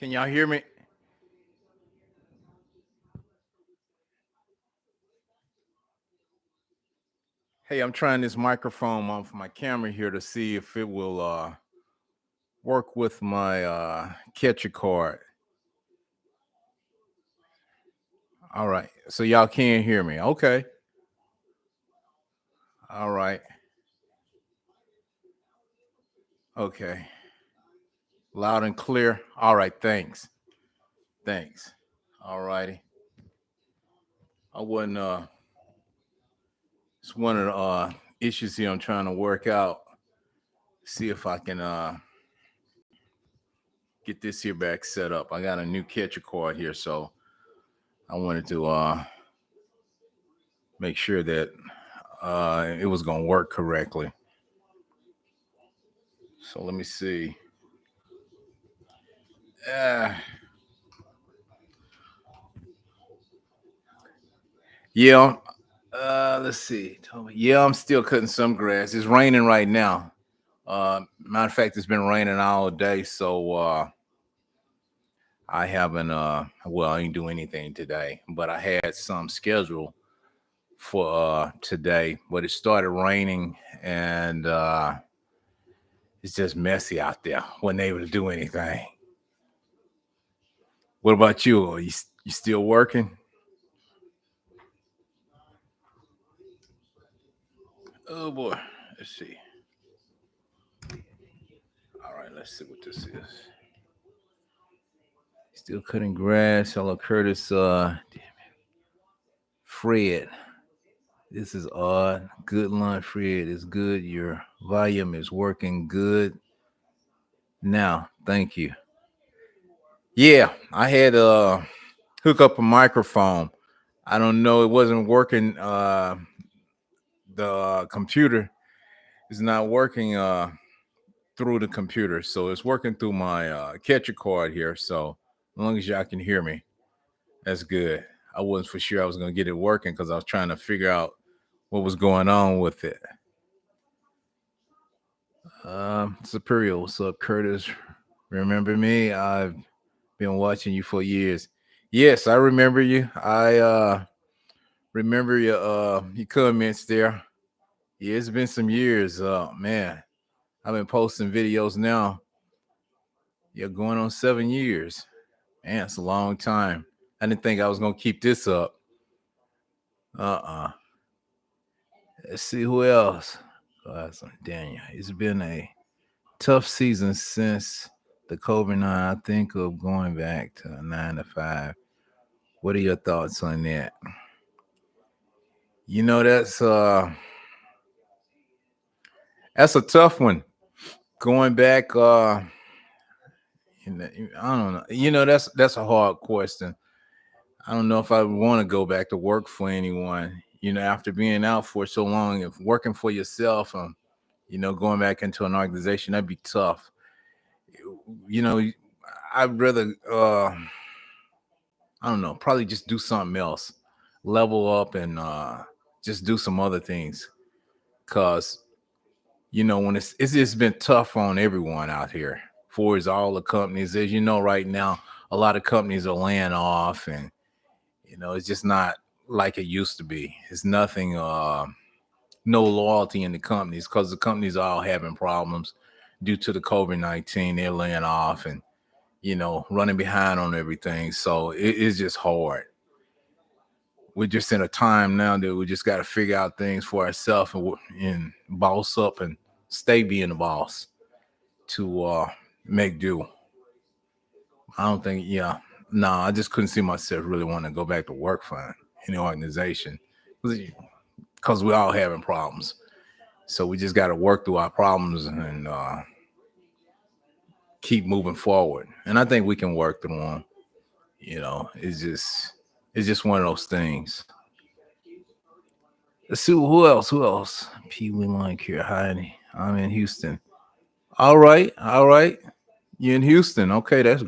Can y'all hear me? Hey, I'm trying this microphone on for my camera here to see if it will work with my catcher card. All right. So y'all can hear me. Okay. All right. Okay. Loud and clear. All right. Thanks. Thanks. All righty. I wasn't it's one of the issues here I'm trying to work out. See if I can get this here back set up. I got a new catcher card here, so I wanted to make sure that it was gonna work correctly. So let me see. Uh, yeah. Let's see. Yeah, I'm still cutting some grass. It's raining right now. Matter of fact, it's been raining all day, so I haven't. Well, I didn't do anything today, but I had some scheduled for today. But it started raining, and it's just messy out there. Wasn't able to do anything. What about you? You still working? Oh boy. Let's see. All right, let's see what this is. Still cutting grass. Hello, Curtis. Fred. This is odd. Good lunch, Fred. It's good. Your volume is working good now. Thank you. Yeah, I had hook up a microphone. I don't know. It wasn't working. The computer is not working through the computer, so it's working through my catcher card here. So as long as y'all can hear me, that's good. I wasn't for sure I was gonna get it working because I was trying to figure out what was going on with it. Superior, what's up, Curtis? Remember me? I've been watching you for years. Yes, I remember you. I remember your comments there. Yeah, it's been some years. Man, I've been posting videos now. You're going on 7 years. Man, it's a long time. I didn't think I was gonna keep this up. Uh-uh. Let's see who else. Daniel. It's been a tough season since the COVID-19. I think of going back to 9 to 5. What are your thoughts on that? You know, that's a tough one. Going back, I don't know. You know, that's a hard question. I don't know if I want to go back to work for anyone. You know, after being out for so long, if working for yourself, going back into an organization, that'd be tough. You know, I'd rather, I don't know, probably just do something else, level up, and just do some other things. Cause when it's just been tough on everyone out here. For as all the companies, as you know, right now, a lot of companies are laying off, and it's just not like it used to be. It's nothing, no loyalty in the companies because the companies are all having problems due to the COVID-19. They're laying off and running behind on everything. So it's just hard. We're just in a time now that we just got to figure out things for ourselves and boss up and stay being the boss to make do. I don't think, yeah, no, I just couldn't see myself really wanting to go back to work for any organization because we all having problems. So we just got to work through our problems and keep moving forward. And I think we can work through them. It's just one of those things. Let's see who else. Who else? Pee Wee like here. Hi, I'm in Houston. All right, all right. You're in Houston. Okay, that's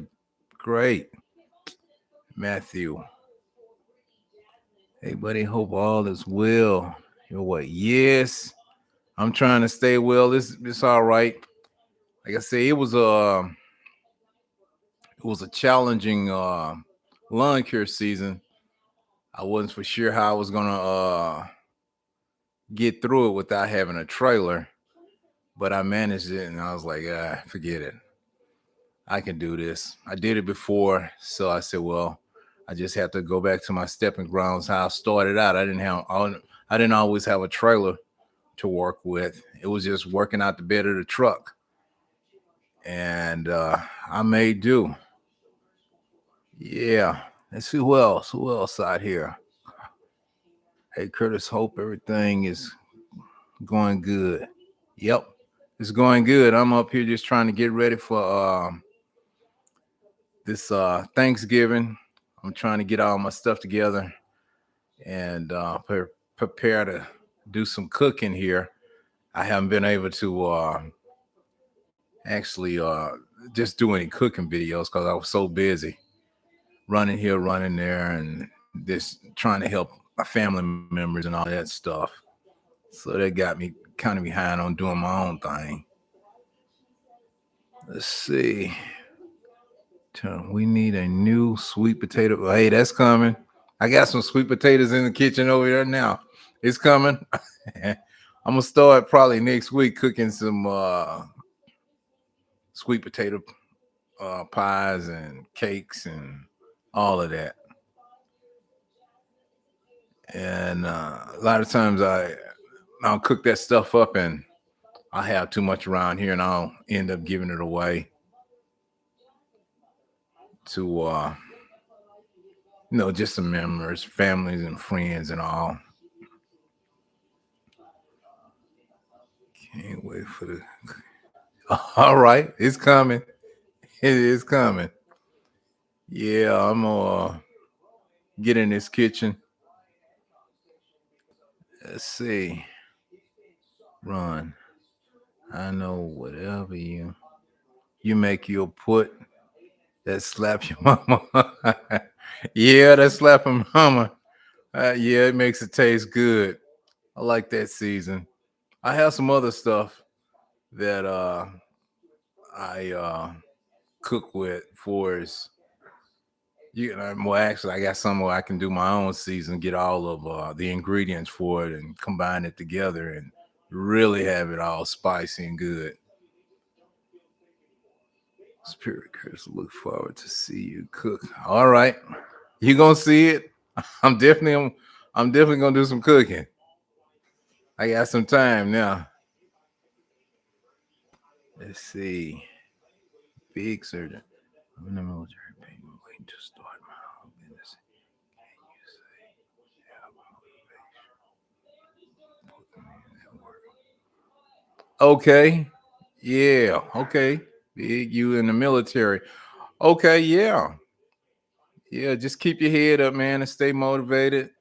great. Matthew. Hey, buddy. Hope all is well. You're what? Yes. I'm trying to stay well. It's all right. Like I say, it it was a challenging lawn care season. I wasn't for sure how I was gonna get through it without having a trailer, but I managed it, and I was like, forget it. I can do this. I did it before, so I said, well, I just have to go back to my stepping grounds. How I started out, I didn't always have a trailer to work with. It was just working out the bed of the truck, and I made do. Yeah. Let's see who else. Who else out here? Hey, Curtis, hope everything is going good. Yep, it's going good. I'm up here just trying to get ready for this Thanksgiving. I'm trying to get all my stuff together and prepare to do some cooking here. I haven't been able to actually just do any cooking videos because I was so busy running here, running there, and just trying to help my family members and all that stuff. So that got me kind of behind on doing my own thing. Let's see. We need a new sweet potato. Hey, that's coming. I got some sweet potatoes in the kitchen over there now. It's coming. I'm gonna start probably next week cooking some sweet potato pies and cakes and all of that. And a lot of times I'll cook that stuff up and I have too much around here and I'll end up giving it away to just some members, families and friends and all. Can't wait for the all right, it's coming. It is coming. Yeah, I'm gonna get in this kitchen. Let's see. Run. I know whatever you make, you'll put that slap your mama. Yeah, that slap your mama. Yeah, it makes it taste good. I like that season. I have some other stuff that I cook with for is well, actually I got some where I can do my own season, get all of the ingredients for it and combine it together and really have it all spicy and good. Spirit Chris, look forward to see you cook. All right, you gonna see it. I'm definitely gonna do some cooking. I got some time now. Let's see. Big surgeon. I'm in the military. Waiting to start my own business. Can you say have motivation? Okay. Yeah. Okay. Big you in the military. Okay. Yeah. Yeah. Just keep your head up, man, and stay motivated.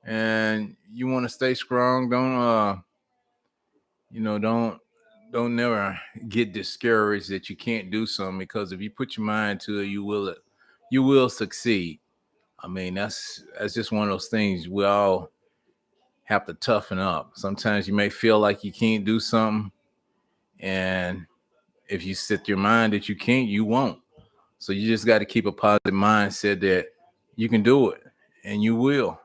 And you want to stay strong. Don't never get discouraged that you can't do something, because if you put your mind to it, you will succeed. I mean, that's just one of those things we all have to toughen up. Sometimes you may feel like you can't do something, and if you set your mind that you can't, you won't. So you just got to keep a positive mindset that you can do it, and you will.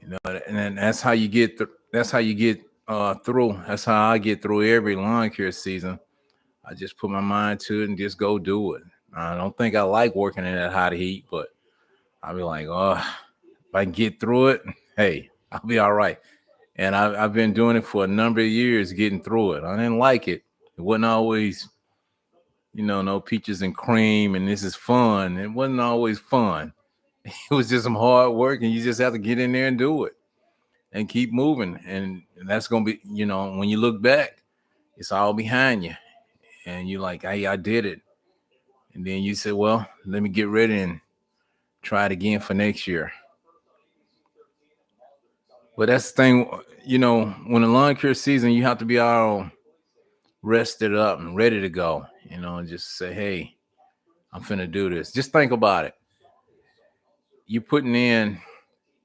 And then that's how you get. That's how you get through. That's how I get through every lawn care season. I just put my mind to it and just go do it. I don't think I like working in that hot heat, but I'll be like, oh, if I can get through it, hey, I'll be all right. And I've been doing it for a number of years, getting through it. I didn't like it. It wasn't always, no peaches and cream, and this is fun. It wasn't always fun. It was just some hard work, and you just have to get in there and do it and keep moving. And that's going to be, when you look back, it's all behind you. And you're like, hey, I did it. And then you say, well, let me get ready and try it again for next year. But that's the thing, when the lawn care season, you have to be all rested up and ready to go, and just say, hey, I'm finna do this. Just think about it. You putting in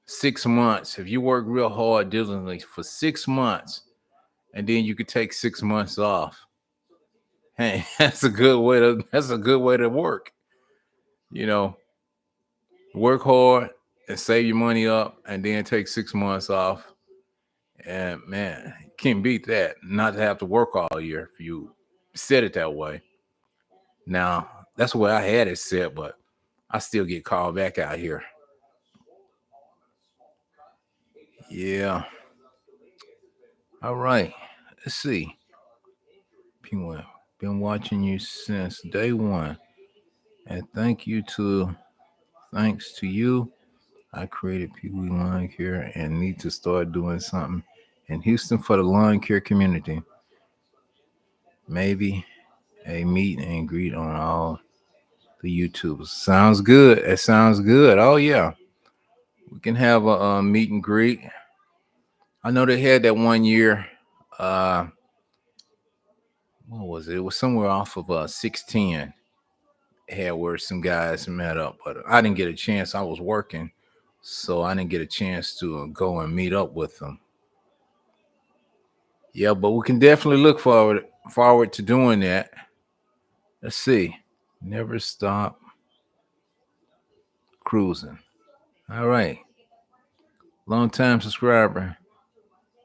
6 months. If you work real hard diligently for 6 months, and then you could take 6 months off. Hey, that's a good way to work. You know, work hard and save your money up and then take 6 months off. And man, you can't beat that. Not to have to work all year if you set it that way. Now, that's the way I had it set, but I still get called back out here. Yeah. All right. Let's see. Penguin, been watching you since day one. And thanks to you, I created Pee Wee Lawn Care and need to start doing something in Houston for the lawn care community. Maybe a meet and greet on all the YouTubers. Sounds good. It sounds good. Oh yeah, we can have a meet and greet. I know they had that one year. Uh, what was it? It was somewhere off of 610. Had where some guys met up, but I didn't get a chance. I was working, so I didn't get a chance to go and meet up with them. Yeah, but we can definitely look forward to doing that. Let's see. Never stop cruising. All right. Long time subscriber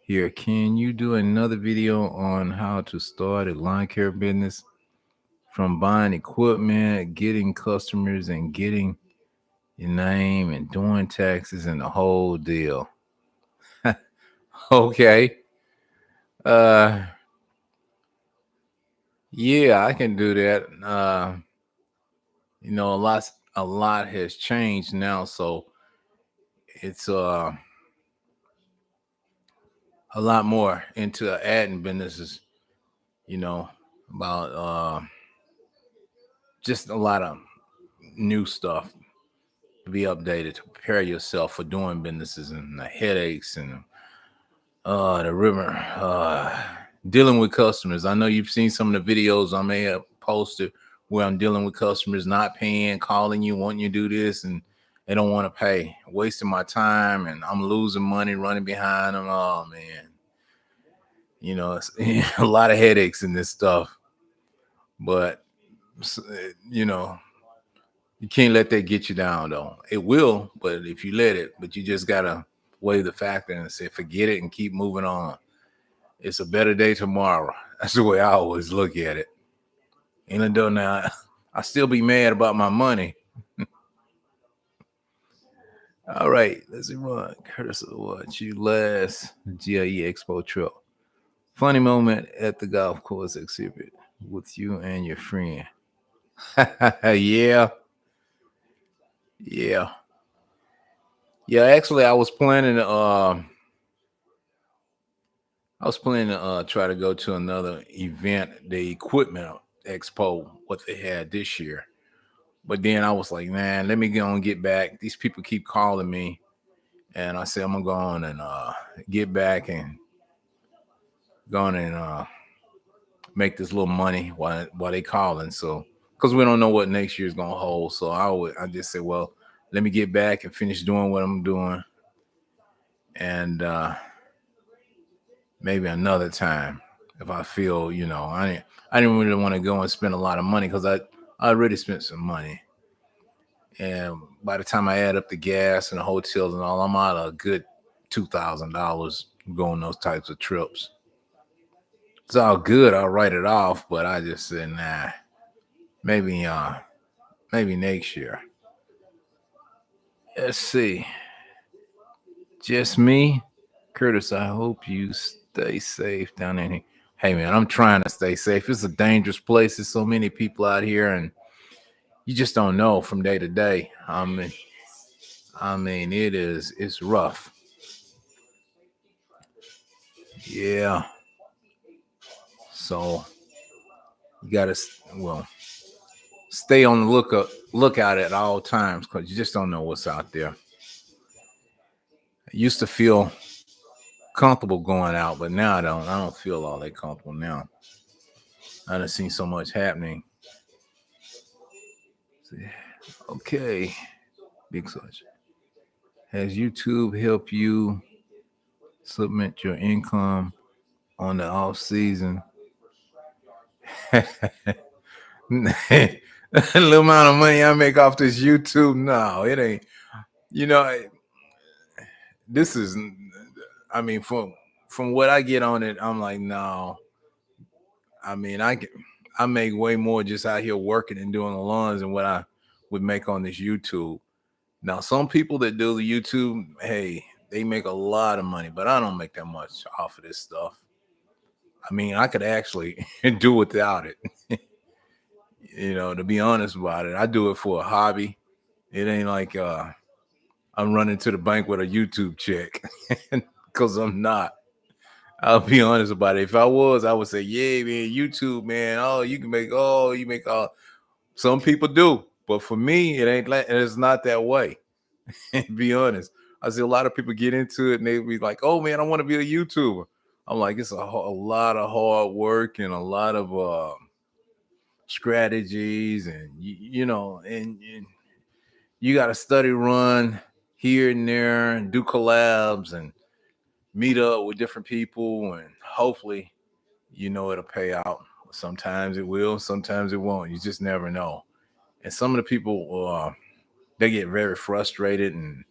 here. Can you do another video on how to start a lawn care business from buying equipment, getting customers, and getting your name and doing taxes and the whole deal? Okay. Uh yeah, I can do that. A lot has changed now, so it's a lot more into adding businesses, you know, about just a lot of new stuff to be updated to prepare yourself for doing businesses and the headaches and the river dealing with customers. I know you've seen some of the videos I may have posted where I'm dealing with customers not paying, calling you, wanting you to do this, and they don't want to pay, wasting my time, and I'm losing money running behind them. Oh man, it's a lot of headaches in this stuff, but you know, you can't let that get you down though. It will, but if you let it, but you just gotta weigh the factor and say, forget it and keep moving on. It's a better day tomorrow. That's the way I always look at it. Even though now I still be mad about my money. All right, let's run. Curtis will watch you last GIE Expo trip. Funny moment at the golf course exhibit with you and your friend. Yeah, yeah, yeah. Actually, I was planning to try to go to another event, the equipment expo, what they had this year. But then I was like, man, let me go and get back. These people keep calling me. And I said, I'm gonna go on and get back and go on and make this little money while they calling. So because we don't know what next year's gonna hold. So I just said, well, let me get back and finish doing what I'm doing. And maybe another time if I feel, I didn't really want to go and spend a lot of money because I already spent some money. And by the time I add up the gas and the hotels and all, I'm out a good $2,000 going those types of trips. It's all good. I'll write it off, but I just said, nah, maybe maybe next year. Let's see. Just me, Curtis. I hope you stay safe down in here. Hey man, I'm trying to stay safe. It's a dangerous place. There's so many people out here, and you just don't know from day to day. I mean, it's rough. Yeah. So you gotta stay on the lookout at all times because you just don't know what's out there. I used to feel comfortable going out, but now I don't feel all that comfortable now. I done seen so much happening. Okay, big such. Has YouTube helped you submit your income on the off season? little amount of money I make off this YouTube, no, it ain't. You know, this is. I mean, from what I get on it, I'm like, no. I mean, I make way more just out here working and doing the lawns than what I would make on this YouTube. Now, some people that do the YouTube, hey, they make a lot of money, but I don't make that much off of this stuff. I mean, I could actually do without it. To be honest about it, I do it for a hobby. It ain't like I'm running to the bank with a YouTube check because I'm not. I'll be honest about it. If I was, I would say, yeah, man, YouTube, man. Oh, you make all. Some people do, but for me, it ain't like it's not that way. Be honest. I see a lot of people get into it and they be like, "Oh man, I want to be a YouTuber." I'm like, it's a lot of hard work and a lot of strategies, and and you got to study run here and there and do collabs and meet up with different people, and hopefully, it'll pay out. Sometimes it will, sometimes it won't. You just never know. And some of the people, they get very frustrated and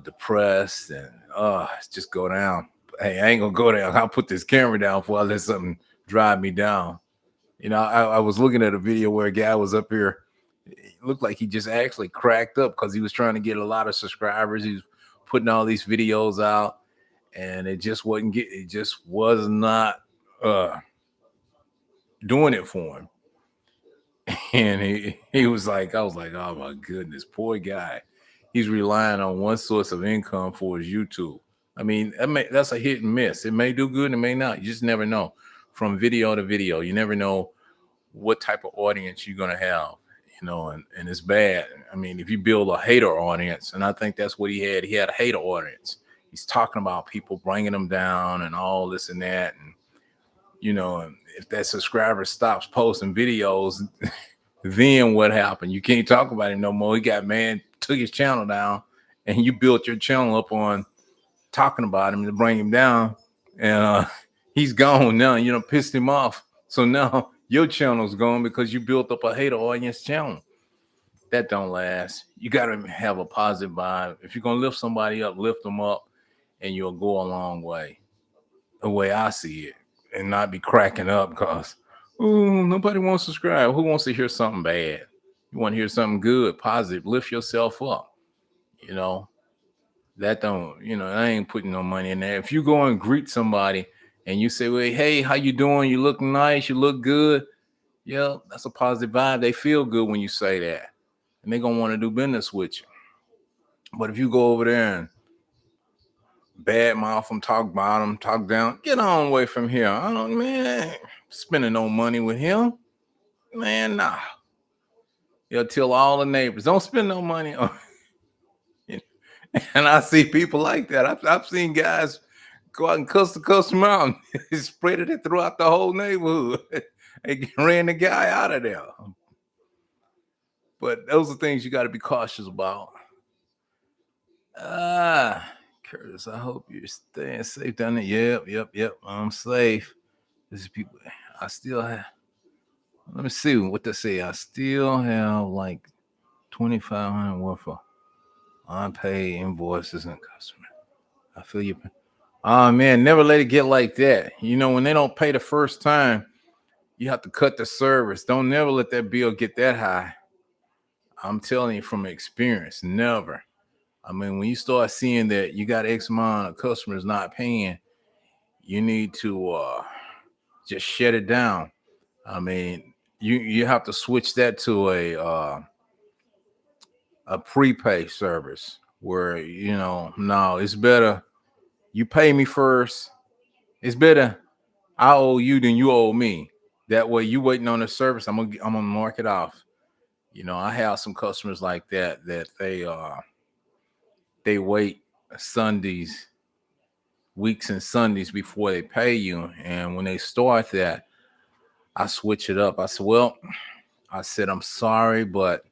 depressed, and just go down. Hey, I ain't gonna go down. I'll put this camera down before I let something drive me down. I was looking at a video where a guy was up here. It looked like he just actually cracked up because he was trying to get a lot of subscribers. He's putting all these videos out, and it just wasn't get. It just was not doing it for him. And he was like, I was like, oh my goodness, poor guy. He's relying on one source of income for his YouTube. I mean, that's a hit and miss. It may do good, it may not. You just never know. From video to video, you never know what type of audience you're gonna have. And it's bad. I mean, if you build a hater audience, and I think that's what he had. He had a hater audience. He's talking about people bringing them down and all this and that, and and if that subscriber stops posting videos, then what happened? You can't talk about him no more. He got mad, took his channel down, and you built your channel up on talking about him to bring him down, and he's gone now. Pissed him off. So now your channel's gone because you built up a hater audience channel. That don't last. You got to have a positive vibe. If you're gonna lift somebody up, lift them up, and you'll go a long way. The way I see it, and not be cracking up because nobody wants to subscribe. Who wants to hear something bad? You want to hear something good, positive. Lift yourself up. You know that don't. I ain't putting no money in there. If you go and greet somebody and you say, "Well, hey, how you doing? You look nice. You look good." Yeah, that's a positive vibe. They feel good when you say that, and they're gonna want to do business with you. But if you go over there and bad mouth them, talk about them, talk down, get on away from here. I don't, man, spending no money with him, man. Nah, he'll tell all the neighbors, don't spend no money on. And I see people like that. I've seen guys go out and cuss the customer out and spread it throughout the whole neighborhood. They ran the guy out of there. But those are things you got to be cautious about. Curtis, I hope you're staying safe down there. Yep. I'm safe. This is people. I still have. Let me see what they say. I still have like 2,500 worth of unpaid invoices and customers. I feel you. Oh man, never let it get like that. When they don't pay the first time, you have to cut the service. Don't never let that bill get that high. I'm telling you from experience, never. I mean, when you start seeing that you got X amount of customers not paying, you need to just shut it down. I mean, you have to switch that to a prepay service where no, it's better you pay me first. It's better I owe you than you owe me. That way, you waiting on the service, I'm gonna mark it off. I have some customers like that they wait Sundays, weeks and Sundays before they pay you, and when they start that, I switch it up. I said, well, I'm sorry, but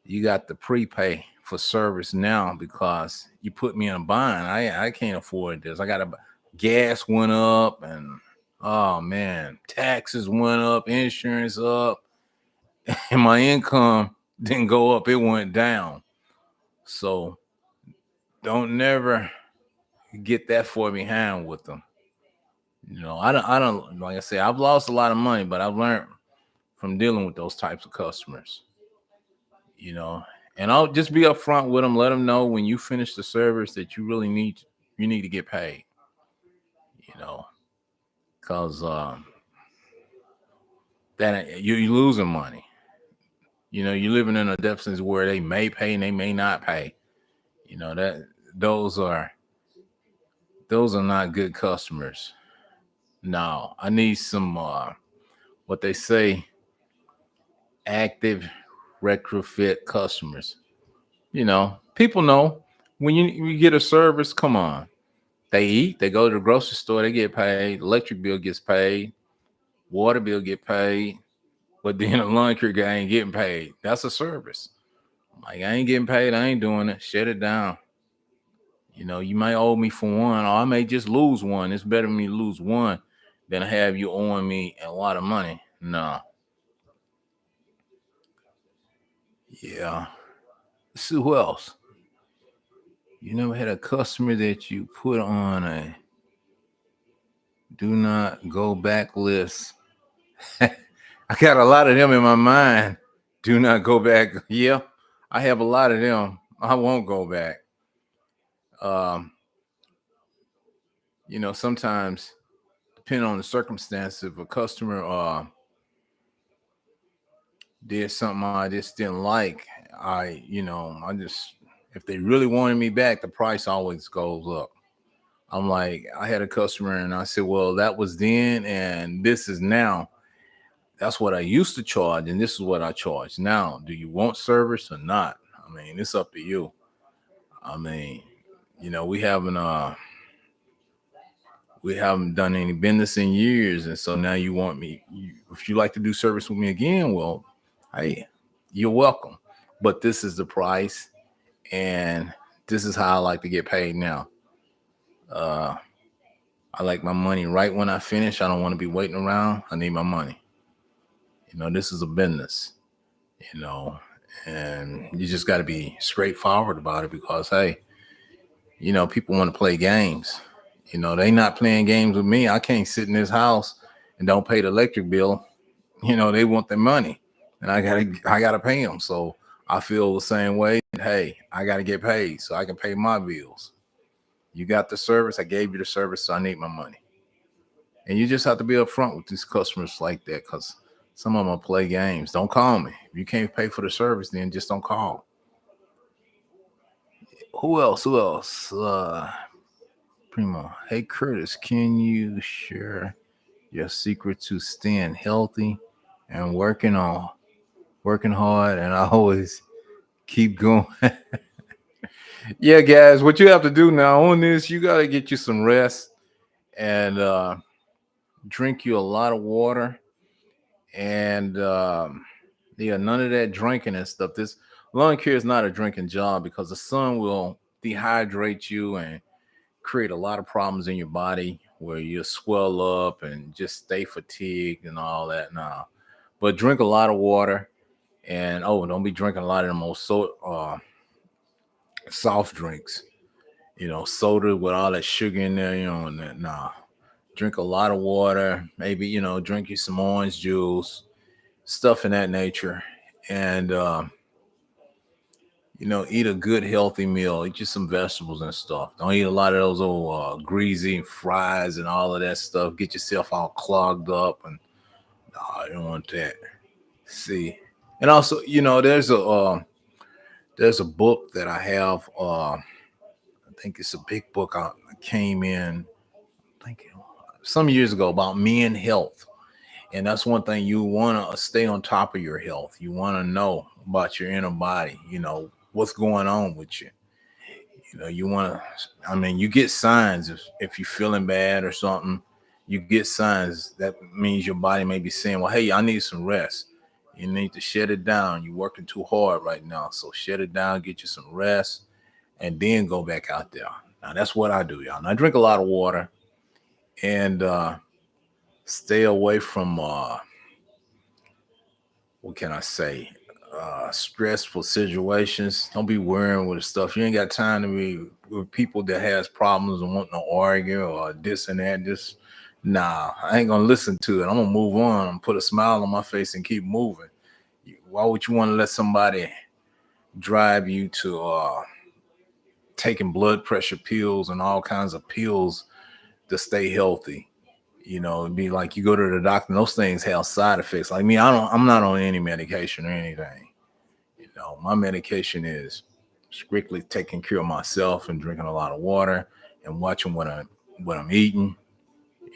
you got the prepay for service now because you put me in a bind. I can't afford this. I got gas went up and Oh man, taxes went up, insurance up, and my income didn't go up, it went down. So don't never get that far behind with them. I don't like I say, I've lost a lot of money, but I've learned from dealing with those types of customers, you know. And I'll just be upfront with them, let them know when you finish the service that you need to get paid, you know, because that you losing money. You're living in a deficit where they may pay and they may not pay. That those are those are not good customers. No, I need some what they say, active retrofit customers. People know when you get a service, come on. They eat, they go to the grocery store, they get paid, electric bill gets paid, water bill get paid, but then a laundry guy ain't getting paid. That's a service. Like, I ain't getting paid, I ain't doing it. Shut it down. You might owe me for one, or I may just lose one. It's better for me to lose one than have you owing me a lot of money. No. Yeah. Let's see who else. You never had a customer that you put on a do not go back list. I got a lot of them in my mind. Do not go back. Yeah, I have a lot of them. I won't go back. Um, sometimes depending on the circumstance, if a customer did something I just didn't like, I just if they really wanted me back, the price always goes up. I'm like, I had a customer and I said, well, that was then and this is now. That's what I used to charge, and this is what I charge now. Do you want service or not? I mean, it's up to you. I mean, we haven't done any business in years, and so now you want me. If you like to do service with me again, well, hey, you're welcome. But this is the price, and this is how I like to get paid now. Uh, I like my money right when I finish. I don't want to be waiting around. I need my money. This is a business. You know, and you just got to be straightforward about it because, hey, people want to play games. They not playing games with me. I can't sit in this house and don't pay the electric bill. They want their money, and I gotta pay them. So I feel the same way. Hey, I gotta get paid so I can pay my bills. You got the service. I gave you the service, so I need my money. And you just have to be upfront with these customers like that because some of them will play games. Don't call me. If you can't pay for the service, then just don't call. Who else? Who else? Primo. Hey, Curtis, can you share your secret to staying healthy and working hard and I always keep going? Yeah, guys, what you have to do now on this, you got to get you some rest and drink you a lot of water and yeah, none of that drinking and stuff. This lawn care is not a drinking job because the sun will dehydrate you and create a lot of problems in your body where you swell up and just stay fatigued and all that now. But drink a lot of water and don't be drinking a lot of the most soft drinks. Soda with all that sugar in there. And that nah. Drink a lot of water. Maybe drink you some orange juice, stuff in that nature, and eat a good healthy meal. Eat you some vegetables and stuff. Don't eat a lot of those old greasy fries and all of that stuff. Get yourself all clogged up, and I don't want that. See, and also, there's a book that I have. I think it's a big book. I came in, I think some years ago about men health, and that's one thing you want to stay on top of your health. You want to know about your inner body. What's going on with you. You want to, I mean, you get signs if you're feeling bad or something, you get signs that means your body may be saying, well, hey, I need some rest. You need to shut it down. You're working too hard right now. So shut it down, get you some rest, and then go back out there. Now, that's what I do, y'all. And I drink a lot of water. And Stay away from what can I say? Stressful situations. Don't be worrying with the stuff. You ain't got time to be with people that has problems and want to argue or this and that. Just nah, I ain't gonna listen to it. I'm gonna move on and put a smile on my face and keep moving. Why would you want to let somebody drive you to taking blood pressure pills and all kinds of pills to stay healthy? You know, it'd be like you go to the doctor, and those things have side effects. Like me, I'm not on any medication or anything. You know, my medication is strictly taking care of myself and drinking a lot of water and watching what I'm eating,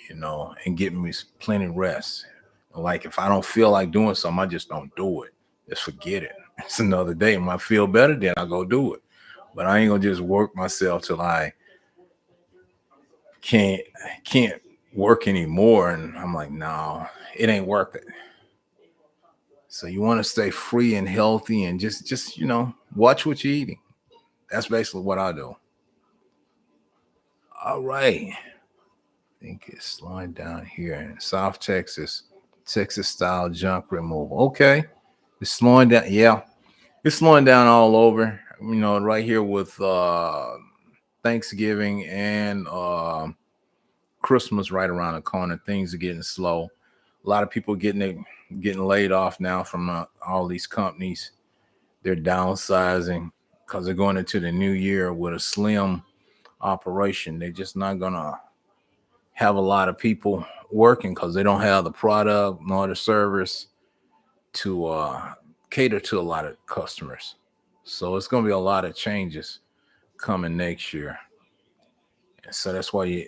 you know, and getting me plenty rest. Like if I don't feel like doing something, I just don't do it. Just forget it. It's another day. When I feel better, then I go do it. But I ain't gonna just work myself till I can't can't work anymore. And I'm like, no, it ain't worth it. So you want to stay free and healthy and just watch what you're eating. That's basically what I do. All right. I think it's slowing down here in South Texas, Texas style junk removal. Okay. It's slowing down. Yeah. It's slowing down all over. You know, right here with Thanksgiving and Christmas right around the corner. Things are getting slow. A lot of people getting laid off now from all these companies. They're downsizing because they're going into the new year with a slim operation. They're just not gonna have a lot of people working because they don't have the product nor the service to cater to a lot of customers. So it's gonna be a lot of changes coming next year. And so that's why you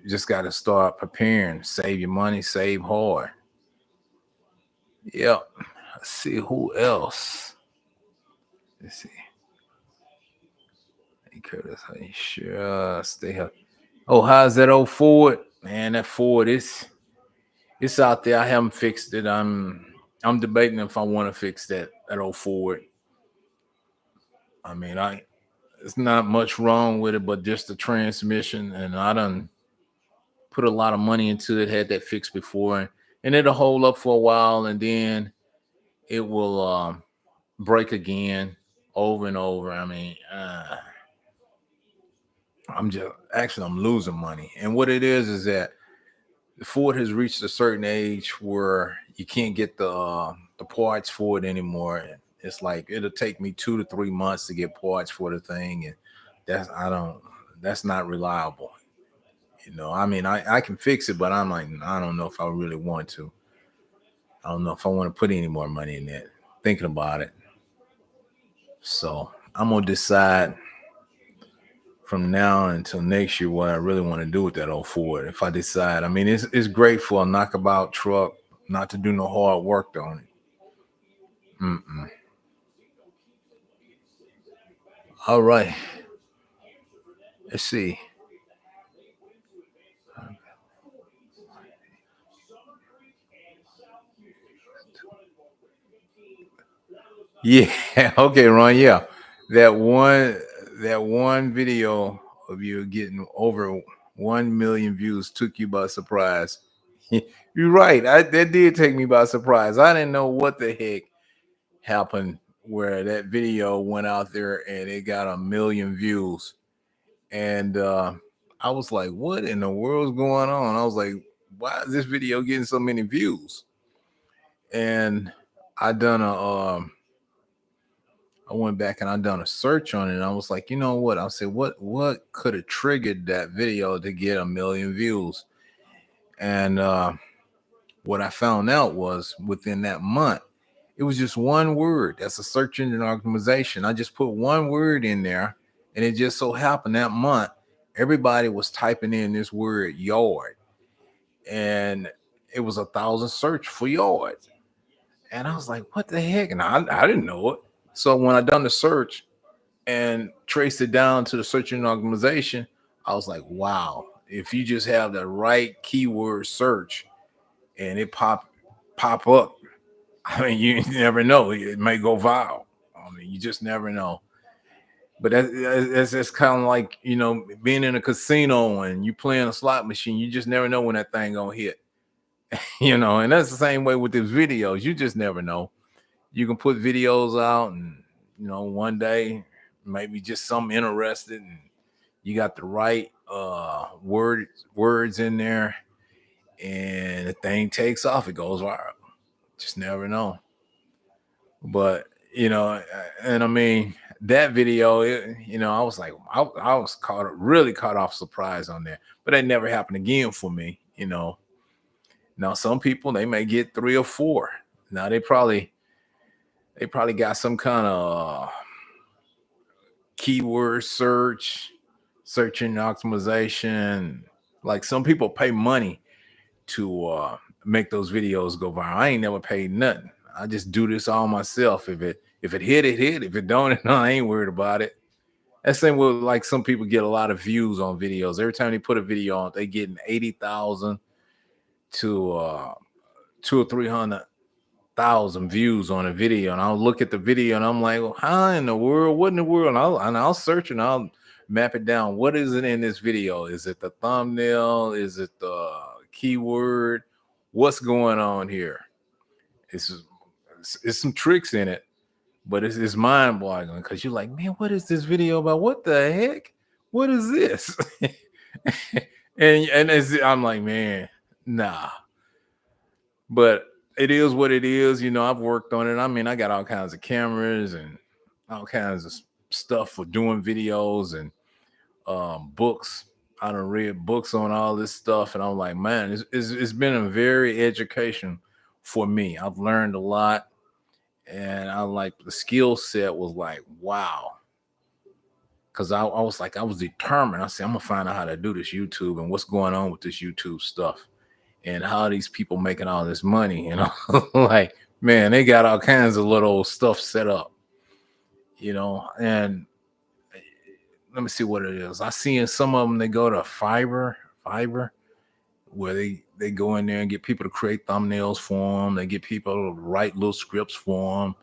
just got to start preparing, save your money, save hard. Yep. Let's see who else. Let's see. Hey, Curtis, hey, sure, stay healthy. Oh, how's that old Ford? Man, that Ford is it's out there. I haven't fixed it. I'm debating if I want to fix that old Ford. I mean, I it's not much wrong with it, but just the transmission. And I done put a lot of money into it, had that fixed before, and it'll hold up for a while, and then it will break again over and over. I mean, I'm losing money, and what it is that Ford has reached a certain age where you can't get the parts for it anymore. It's like it'll take me 2 to 3 months to get parts for the thing, and that's I don't that's not reliable. You know, I mean, I can fix it, but I'm like, I don't know if I really want to. I don't know if I want to put any more money in that. Thinking about it, so I'm gonna decide from now until next year what I really want to do with that old Ford. If I decide, I mean, it's great for a knockabout truck, not to do no hard work on it. Mm-mm. All right, let's see. Yeah, okay, Ron. Yeah, that one that one video of you getting over 1 million views took you by surprise. You're right. That did take me by surprise. I didn't know what the heck happened where that video went out there and it got 1 million views. And I was like, what in the world's going on? I was like, why is this video getting so many views? And I done a I went back and I done a search on it, and I was like, you know what? I said, what could have triggered that video to get 1 million views? And what I found out was within that month, it was just one word. That's a search engine optimization. I just put one word in there, and it just so happened that month everybody was typing in this word yard, and it was 1,000 search for yard. And I was like, what the heck? And I didn't know it. So when I done the search and traced it down to the search engine optimization, I was like, wow, if you just have the right keyword search and it pop up, I mean, you never know. It may go viral. I mean, you just never know. But that's kind of like, being in a casino and you playing a slot machine. You just never know when that thing gonna hit. And that's the same way with these videos. You just never know. You can put videos out, and one day maybe just something interested, and you got the right words in there, and the thing takes off. It goes viral. Just never know. But and I mean that video, I was like, I was really caught off surprise on there, but that never happened again for me. Now some people, they may get 3 or 4. Now they probably got some kind of keyword search engine optimization. Like some people pay money to make those videos go viral. I ain't never paid nothing. I just do this all myself. If it hit, it hit. If it don't, I ain't worried about it. That's same with, like, some people get a lot of views on videos. Every time they put a video on, they getting 80,000 to 2 or 300,000 views on a video. And I'll look at the video and I'm like, well, how in the world? What in the world? And I'll search and I'll map it down. What is it in this video? Is it the thumbnail? Is it the keyword? What's going on here? It's some tricks in it, but it's mind boggling because you're like, man, what is this video about? What the heck? What is this? and I'm like, man, nah. But it is what it is. I've worked on it. I mean, I got all kinds of cameras and all kinds of stuff for doing videos and books. I done read books on all this stuff, and I'm like, man, it's been a very education for me. I've learned a lot, and I like the skill set was like, wow. Because I was like, I was determined. I said, I'm gonna find out how to do this YouTube and what's going on with this YouTube stuff and how these people making all this money. Like, man, they got all kinds of little stuff set up, and let me see what it is. I see in some of them, they go to Fiverr, where they go in there and get people to create thumbnails for them. They get people to write little scripts for them.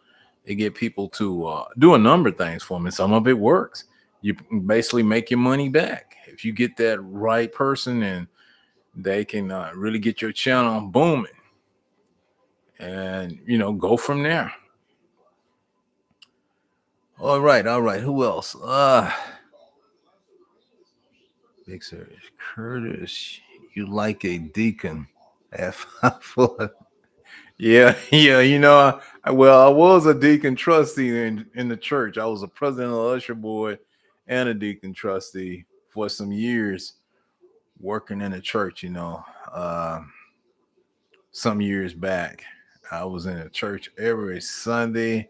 They get people to do a number of things for them, and some of it works. You basically make your money back if you get that right person, and they can really get your channel booming, and go from there. All right. Who else? Big Serious Curtis. You like a deacon? Yeah. I was a deacon trustee in the church. I was a president of the usher board and a deacon trustee for some years, working in the church. Some years back, I was in a church every Sunday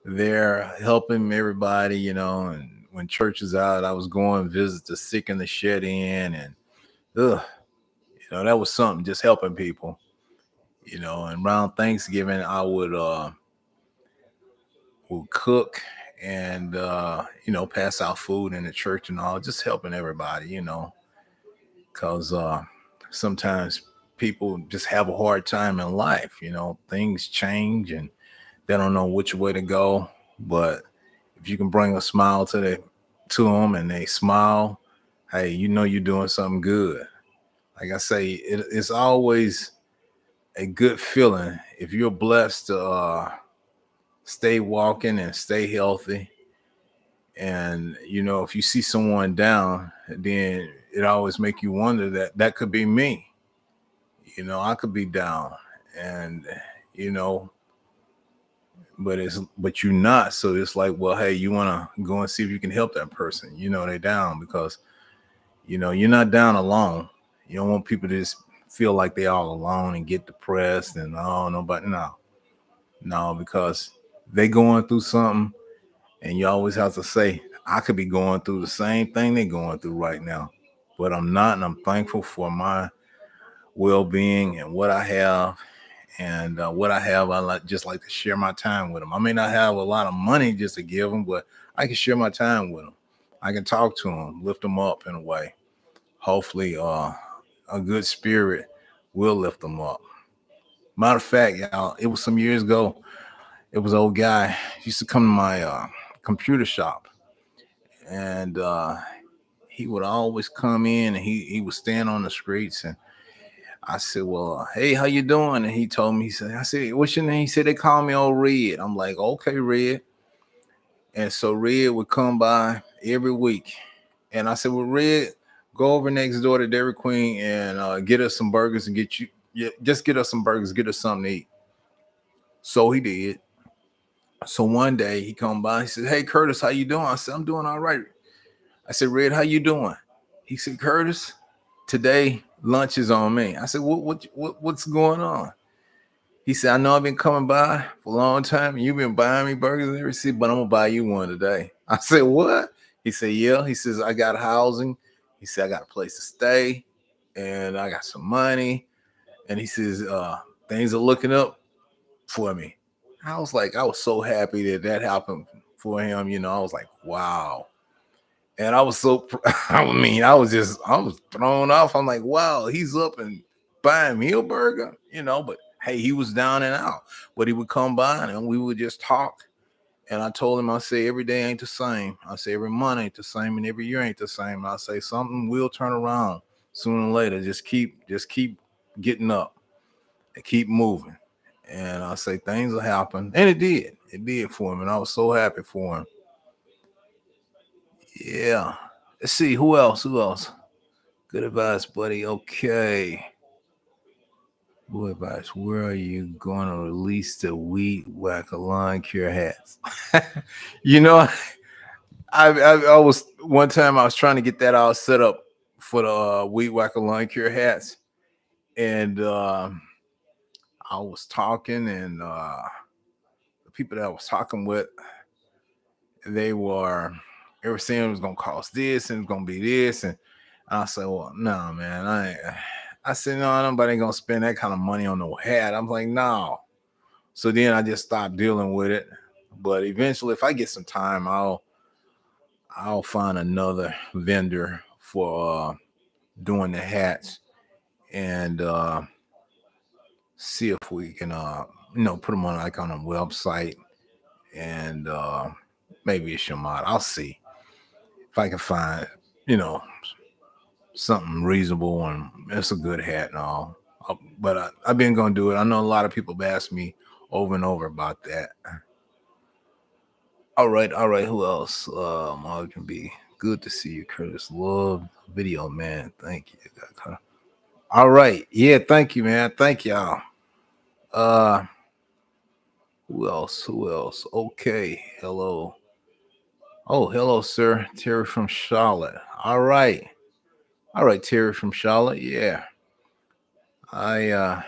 there helping everybody, and when church is out, I was going to visit the sick and the shed in, and that was something, just helping people, and around Thanksgiving I would cook and pass out food in the church and all, just helping everybody, because sometimes people just have a hard time in life. Things change and they don't know which way to go. But if you can bring a smile to them and they smile, hey, you're doing something good. Like I say, it's always a good feeling if you're blessed to stay walking and stay healthy. And if you see someone down, then it always make you wonder that could be me. I could be down, and but you're not. So it's like, well, hey, you want to go and see if you can help that person. They down because you're not down alone. You don't want people to just feel like they all alone and get depressed and nobody. No, because they going through something, and you always have to say, I could be going through the same thing they're going through right now, but I'm not, and I'm thankful for my well-being and what I have. And what I have, just like to share my time with them. I may not have a lot of money just to give them, but I can share my time with them. I can talk to them, lift them up in a way. Hopefully, a good spirit will lift them up. Matter of fact, y'all, it was some years ago. It was an old guy. He used to come to my computer shop, and he would always come in, and he would stand on the streets, and I said, well, hey, how you doing? And he told me, I said, what's your name? He said, they call me old Red. I'm like, okay, Red. And so Red would come by every week. And I said, well, Red, go over next door to Dairy Queen and get us some burgers and just get us some burgers, get us something to eat. So he did. So one day he come by, he said, hey, Curtis, how you doing? I said, I'm doing all right. I said, Red, how you doing? He said, Curtis, today lunch is on me. I said, what's going on? He said, I know I've been coming by for a long time and you've been buying me burgers every seat, but I'm gonna buy you one today. I said, what? He said, yeah. He says, I got housing. He said, I got a place to stay and I got some money. And he says, things are looking up for me. I was so happy that happened for him. I was like, wow. And I was so, I was thrown off. I'm like, wow, he's up and buying me a burger, but hey, he was down and out. But he would come by and we would just talk. And I told him, I say, every day ain't the same. I say, every month ain't the same, and every year ain't the same. And I say, something will turn around sooner or later. Just keep getting up and keep moving. And I say, things will happen. And it did. It did for him. And I was so happy for him. Yeah. Let's see. Who else? Good advice, buddy. Okay. Good advice. Where are you going to release the Weed Whacker lawn care hats? you know, I was one time I was trying to get that all set up for the Weed Whacker lawn care hats, and I was talking, and the people that I was talking with, they were saying it was gonna cost this and it's gonna be this, and I said, well, no, man, I said, no, nobody ain't gonna spend that kind of money on no hat. I'm like, no. So then I just stopped dealing with it. But eventually, if I get some time, I'll find another vendor for doing the hats and see if we can put them on like on a website and maybe issue them out. I'll see if I can find you know something reasonable and it's a good hat and all. But I've been gonna do it. I know a lot of people have asked me over and over about that. All right. Who else? All can be good to see you, Curtis. Love video, man. Thank you. All right. Yeah, thank you, man. Thank y'all. Who else? Okay. Hello. Oh, hello, sir. Terry from Charlotte. All right. Terry from Charlotte. Yeah. I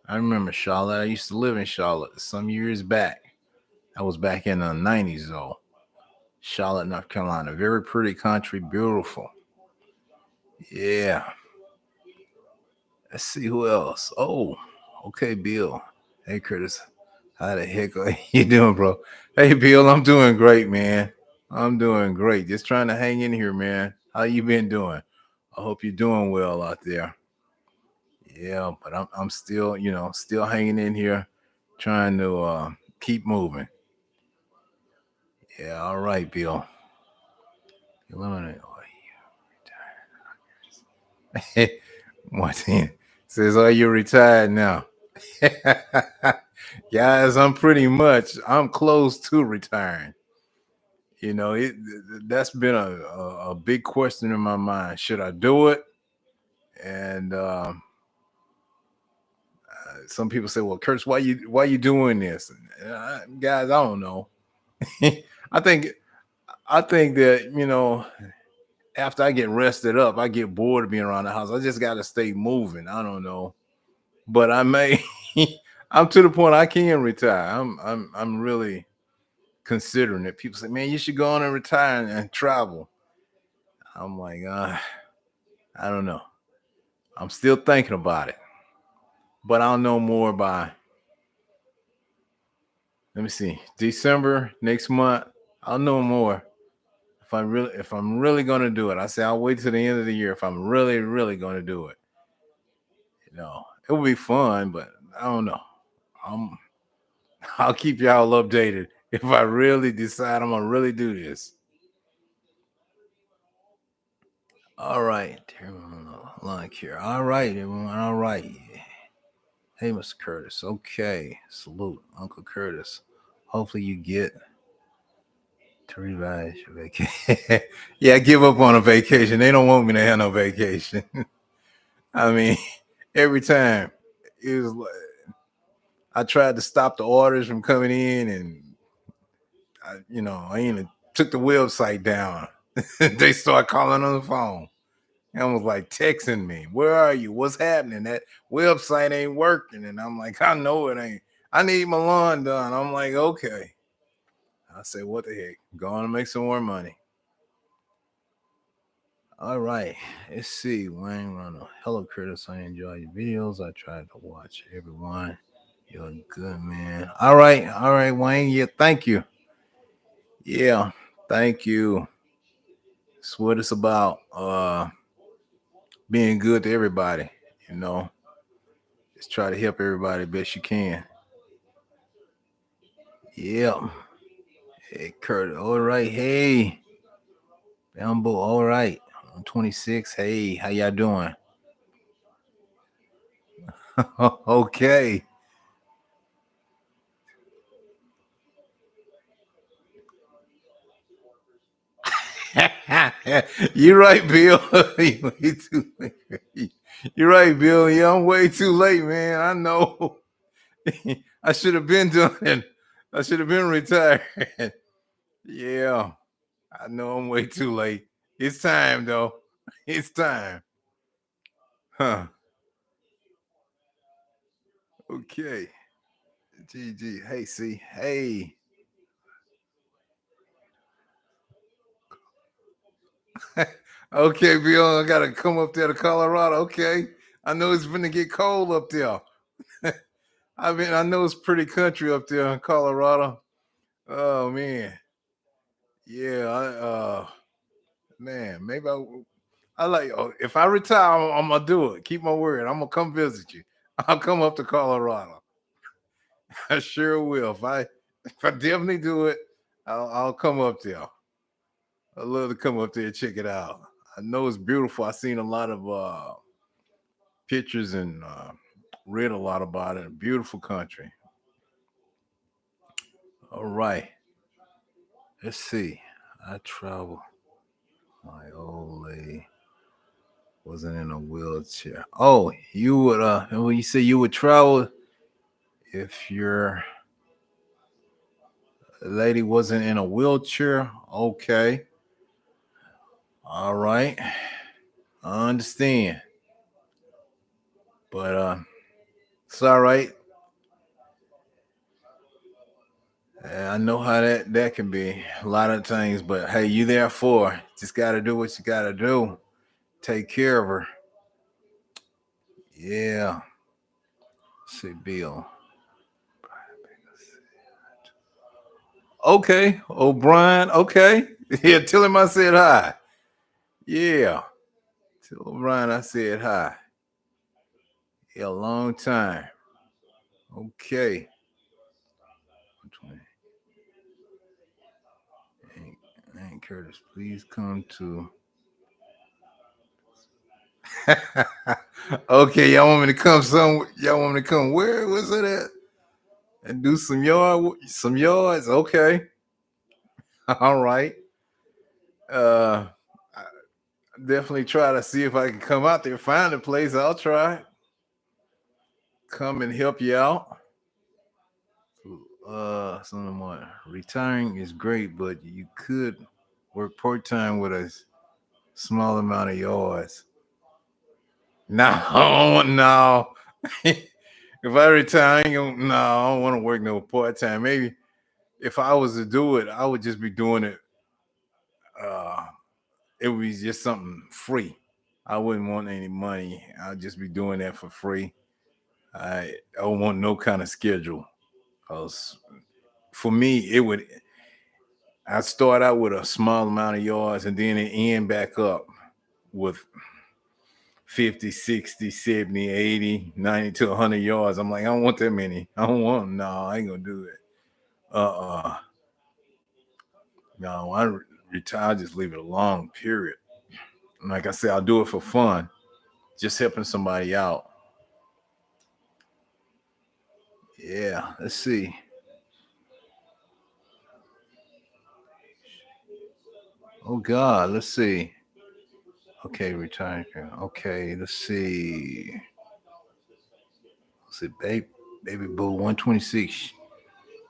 remember Charlotte. I used to live in Charlotte some years back. I was back in the 90s though. Charlotte, North Carolina. Very pretty country, beautiful. Yeah. Let's see who else. Oh, okay, Bill. Hey, Curtis. How the heck are you doing, bro? Hey, Bill, I'm doing great, man. I'm doing great. Just trying to hang in here, man. How you been doing? I hope you're doing well out there. Yeah, but I'm still, still hanging in here, trying to keep moving. Yeah, all right, Bill. Eliminate. Martin says, "Are you retired now?" Guys, I'm close to retiring. That's been a big question in my mind. Should I do it? And some people say, "Well, Curtis, why you doing this?" Guys, I don't know. I think that after I get rested up, I get bored of being around the house. I just got to stay moving. I don't know, but I may. I'm to the point I can retire. I'm really considering it. People say, "Man, you should go on and retire and travel." I'm like, I don't know. I'm still thinking about it, but I'll know more by. Let me see, December next month. I'll know more if I'm really gonna do it. I say I'll wait till the end of the year if I'm really gonna do it. It will be fun, but I don't know. I'm I'll keep y'all updated if I really decide I'm gonna really do this. All right. Like here. All right, everyone. All right. Hey, Mr. Curtis. Okay. Salute, Uncle Curtis. Hopefully you get to revise your vacation. Yeah, give up on a vacation. They don't want me to have no vacation. I mean, every time it was like I tried to stop the orders from coming in, and I even took the website down. They start calling on the phone. And was like texting me, "Where are you? What's happening? That website ain't working." And I'm like, "I know it ain't. I need my lawn done." I'm like, "Okay." I said, "What the heck? Going to make some more money." All right. Let's see. Wayne Ronald. Hello, Curtis. I enjoy your videos. I try to watch everyone. You're a good man. All right. All right, Wayne. Yeah, thank you. Yeah, thank you. It's what it's about. Being good to everybody, you know. Just try to help everybody best you can. Yeah. Hey, Kurt. All right. Hey, Bamboo. All right. I'm 26. Hey, how y'all doing? Okay. You're right, Bill. You're right, Bill. Yeah, I'm way too late, man. I know. I should have been doing it. I should have been retired. Yeah, I know I'm way too late. It's time, though. It's time. Huh. Okay. GG. Hey, see. Hey. Okay, Bill. I gotta come up there to Colorado. Okay. I know it's gonna get cold up there. I know it's pretty country up there in Colorado. Oh man. Yeah, man, maybe I like if I retire, I'm gonna do it. Keep my word. I'm gonna come visit you. I'll come up to Colorado. I sure will. If I definitely do it, I'll come up there. I love to come up there and check it out. I know it's beautiful. I've seen a lot of pictures and read a lot about it. A beautiful country. All right. Let's see. I travel. My old lady wasn't in a wheelchair. Oh, you would when you say you would travel if your lady wasn't in a wheelchair. Okay. All right. I understand. But it's all right. I know how that can be a lot of things, but hey, you there for just got to do what you got to do. Take care of her. Yeah. See, Bill. Okay, O'Brien. Okay. Yeah, tell him I said hi. Yeah. Tell O'Brien I said hi. Yeah, a long time. Okay. Hey, Curtis, please come to. Okay, y'all want me to come some? Y'all want me to come where was it at? And do some yards? Okay. All right. I definitely try to see if I can come out there, find a place. I'll try. Come and help you out. Someone retiring is great, but you could work part time with a small amount of yards. No, no. If I retire, no, I don't want to work no part time. Maybe if I was to do it, I would just be doing it. Uh, it would be just something free. I wouldn't want any money. I'd just be doing that for free. I don't want no kind of schedule. 'Cause for me, it would. I start out with a small amount of yards and then it end back up with 50, 60, 70, 80, 90 to 100 yards. I'm like, I don't want that many. I don't want them. No, I ain't going to do it. Uh-uh. No, retire, just leave it a long period. Like I said, I'll do it for fun. just helping somebody out. Yeah, let's see. Oh God, let's see. Okay, retired. Okay, let's see. Let's see, baby boo 126.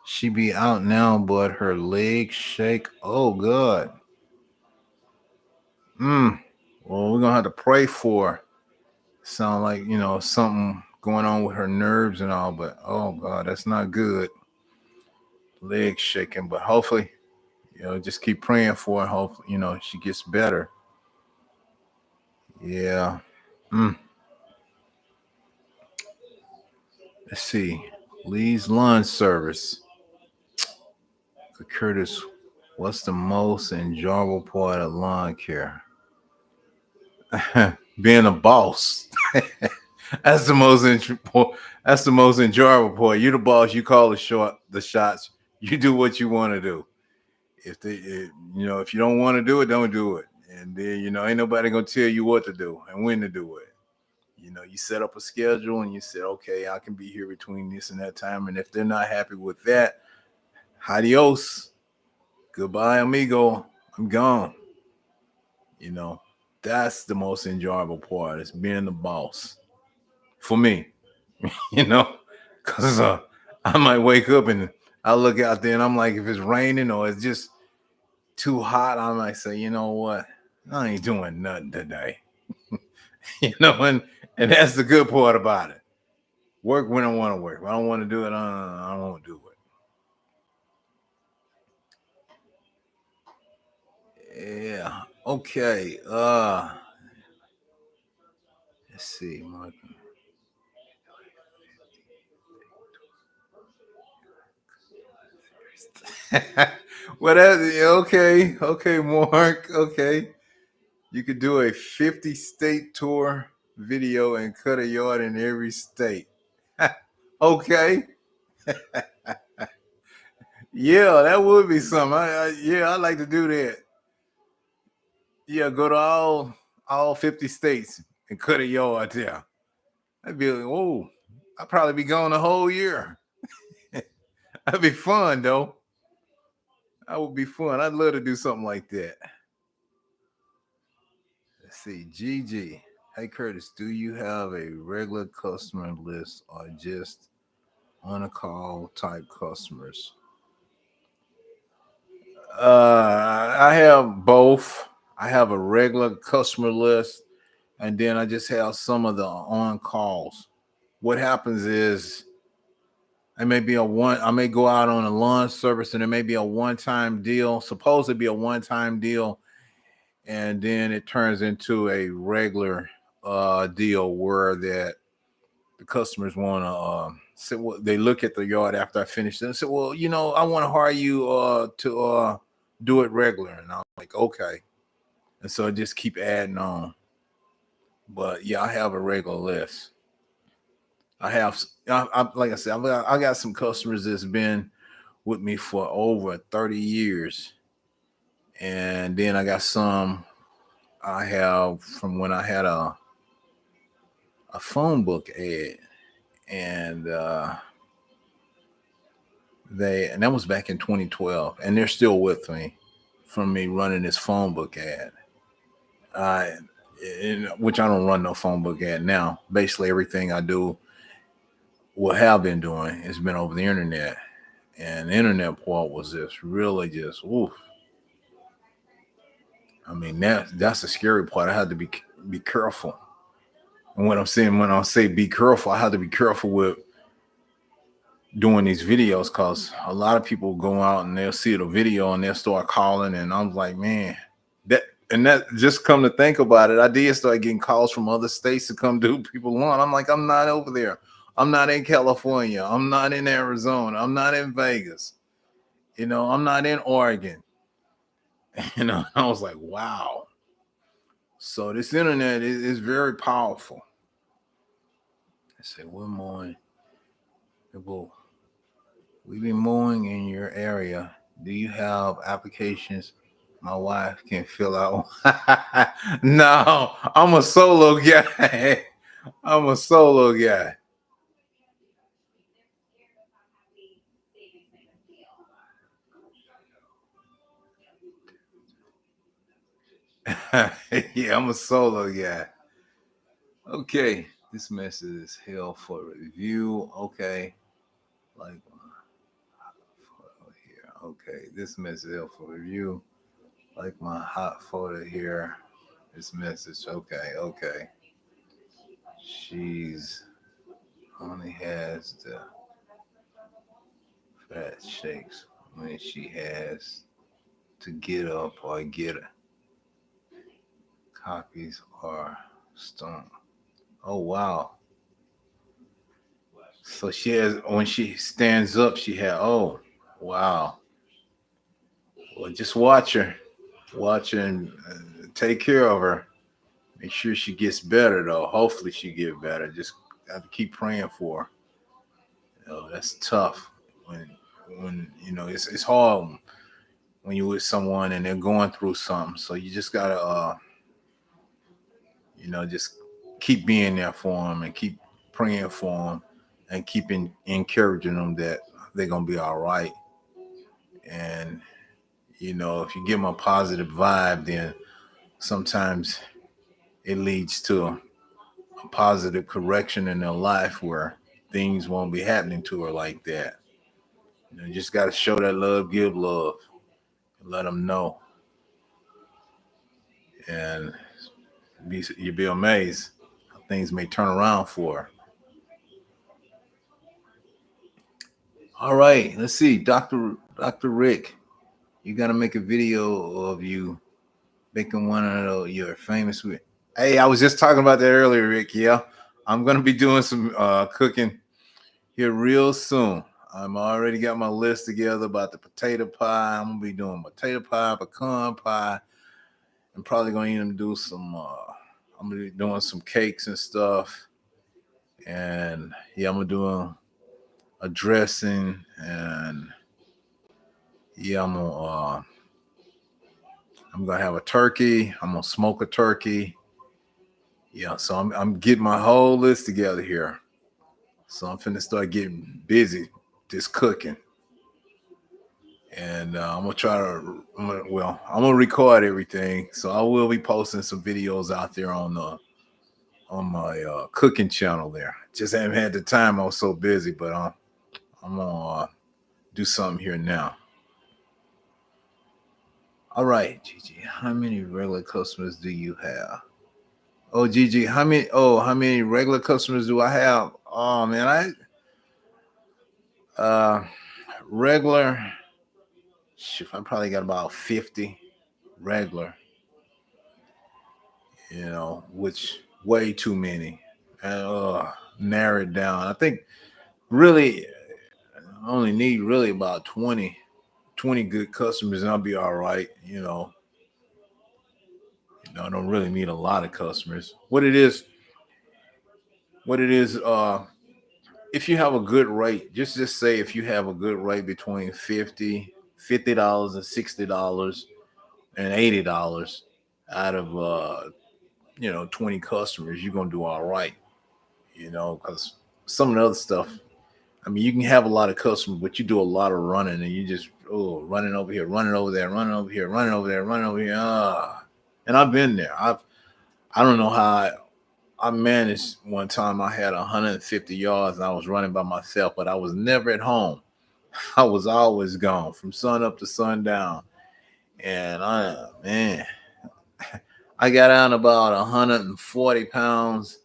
She be out now, but her legs shake. Oh God. Well, we're gonna have to pray for her. Sound like something going on with her nerves and all, but oh God, that's not good. Legs shaking, but hopefully, just keep praying for her. Hopefully, she gets better. Yeah. Mm. Let's see. Lee's lawn service. Curtis, what's the most enjoyable part of lawn care? Being a boss. That's the most that's the most enjoyable part. You're the boss. You call the shots. You do what you want to do. If you don't want to do it, don't do it. And then ain't nobody gonna tell you what to do and when to do it. You set up a schedule and you said, okay, I can be here between this and that time. And if they're not happy with that, adios, goodbye, amigo. I'm gone. You know, that's the most enjoyable part is being the boss for me. you know, because I might wake up and I look out there and I'm like, if it's raining or it's just too hot, I might say, you know what, I ain't doing nothing today. And that's the good part about it. Work when I want to work. If I don't want to do it, I won't do it. Yeah. Okay. Let's see. Well, okay. Okay, Mark. Okay. You could do a 50 state tour video and cut a yard in every state. Okay. Yeah, that would be something. I like to do that. Yeah, go to all 50 states and cut a yard there. That'd be like, oh, I'd probably be gone the whole year. That'd be fun though. That would be fun. I'd love to do something like that. Let's see, Gigi. Hey Curtis, do you have a regular customer list or just on a call type customers? I have both. I have a regular customer list, and then I just have some of the on calls. What happens is I may go out on a lawn service and it may be a one-time deal, supposed to be a one-time deal, and then it turns into a regular deal where that the customers want to say, well, they look at the yard after I finish and say, well, I want to hire you to do it regular. And I'm like, okay. And so I just keep adding on. But yeah, I have a regular list. Like I said, I got some customers that's been with me for over 30 years. And then I got some I have from when I had a phone book ad. And and that was back in 2012. And they're still with me from me running this phone book ad. Uh, which I don't run no phone book ad now. Basically, everything I do, what have been doing, has been over the internet. And the internet part was just really just oof. I mean that's the scary part. I had to be careful. And what I'm saying when I say be careful, I had to be careful with doing these videos because a lot of people go out and they'll see the video and they'll start calling, and I'm like, man, that just come to think about it, I did start getting calls from other states to come do people lawn. I'm like, I'm not over there. I'm not in California. I'm not in Arizona. I'm not in Vegas. I'm not in Oregon. I was like, wow. So this internet is very powerful. I said, we're mowing. We've been mowing in your area. Do you have applications My wife can fill out. No, I'm a solo guy. I'm a solo guy. Yeah, I'm a solo guy. Okay, this message is hell for review. Okay, like here. Okay, this message is hell for review. Like my hot photo here. This message. Okay, okay. She's only has the fat shakes when she has to get up or get copies or stone. Oh wow. So she has when she stands up, she had oh wow. Well, just watch her, and take care of her. Make sure she gets better though. Hopefully she get better. Just have to keep praying for her. That's tough when it's hard when you're with someone and they're going through something. So you just gotta just keep being there for them and keep praying for them and keep encouraging them that they're gonna be all right. And if you give them a positive vibe, then sometimes it leads to a positive correction in their life where things won't be happening to her like that. You just got to show that love, give love, and let them know, and you'll be amazed how things may turn around for her. All right, let's see, Doctor Rick, you got to make a video of you making one of your famous. Hey, I was just talking about that earlier, Rick. Yeah, I'm gonna be doing some cooking here real soon. I'm already got my list together about the potato pie. I'm gonna be doing potato pie, pecan pie. I'm probably gonna even do some. I'm gonna be doing some cakes and stuff. And yeah, I'm gonna do a dressing, and yeah, I'm gonna have a turkey. I'm gonna smoke a turkey. Yeah, so I'm getting my whole list together here. So I'm finna start getting busy just cooking. And I'm gonna try to. I'm gonna record everything, so I will be posting some videos out there on my cooking channel. There, just haven't had the time. I was so busy, but I'm gonna do something here now. All right, Gigi, how many regular customers do you have? Oh, Gigi, how many? Oh, how many regular customers do I have? Oh man, regular. Shoot, I probably got about 50 regular. Which way too many. And narrow it down. I think really I only need really about 20 good customers and I'll be all right. I don't really need a lot of customers. What it is, if you have a good rate, just say if you have a good rate between $50 and $60 and $80 out of 20 customers, you're gonna do all right. Because some of the other stuff, I mean, you can have a lot of customers, but you do a lot of running and you just running over here, running over there, running over here, running over there, running over here. And I've been there. I don't know how I managed one time. I had 150 yards and I was running by myself, but I was never at home. I was always gone from sun up to sundown. And man, I got down about 140 pounds.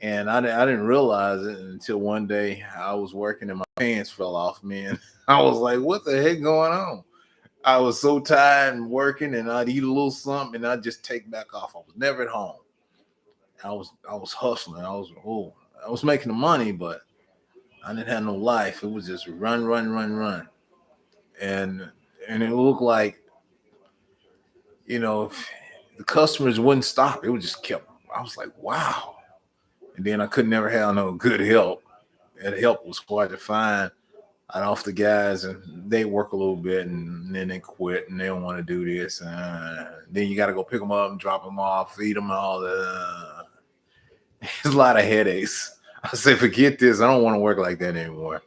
And I didn't realize it until one day I was working and my pants fell off me. And I was like, what the heck going on? I was so tired and working and I'd eat a little something and I'd just take back off. I was never at home. I was hustling. I was making the money, but I didn't have no life. It was just run, run, run, run. And it looked like, if the customers wouldn't stop. It would just kept. I was like, wow. And then I could never have no good help. And help was hard to find. I off the guys and they work a little bit and then they quit and they don't want to do this. Then you got to go pick them up and drop them off, feed them all. It's a lot of headaches. I say, forget this. I don't want to work like that anymore.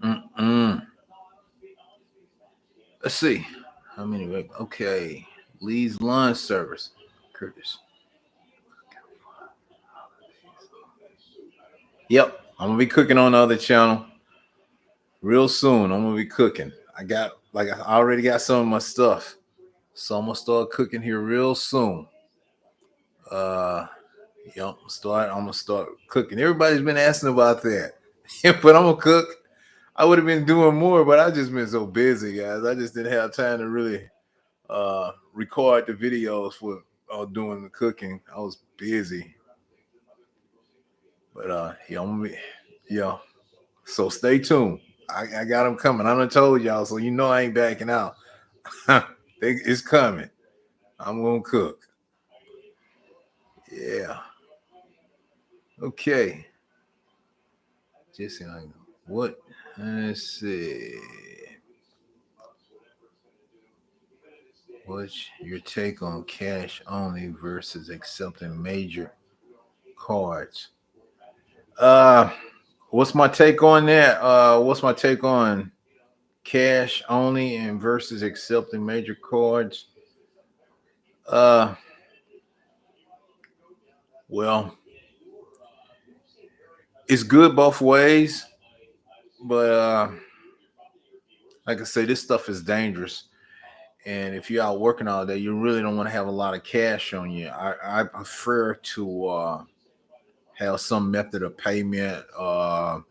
Mm-mm. Let's see. How many? Okay. Lee's Lunch Service. Curtis. Yep. I'm going to be cooking on the other channel real soon. I'm going to be cooking. I already got some of my stuff. So I'm going to start cooking here real soon. Yep. I'm going to start cooking. Everybody's been asking about that. But I'm going to cook. I would have been doing more, but I just been so busy, guys. I just didn't have time to really record the videos for doing the cooking. I was busy, but yeah, yeah. So stay tuned. I got them coming. I done told y'all, so you know I ain't backing out. It's coming. I'm gonna cook. Yeah. Okay. Jesse, what? Let's see. What's your take on cash only versus accepting major cards? Uh, what's my take on that? What's my take on cash only and versus accepting major cards? Uh, well, it's good both ways, but like I say, this stuff is dangerous. And if you're out working all day, you really don't want to have a lot of cash on you. I prefer to have some method of payment. Like,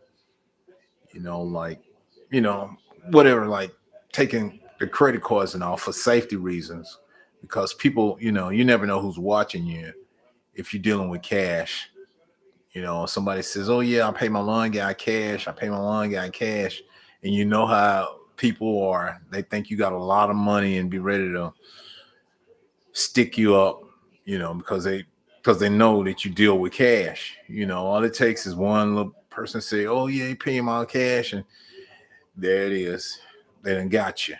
you know, whatever, like taking the credit cards and all for safety reasons, because people, you never know who's watching you if you're dealing with cash. Somebody says, "Oh yeah, I pay my lawn guy cash. I pay my lawn guy cash," and you know how people are. They think you got a lot of money and be ready to stick you up, because they know that you deal with cash. All it takes is one little person say, "Oh yeah, you pay him all cash," and there it is. They done got you.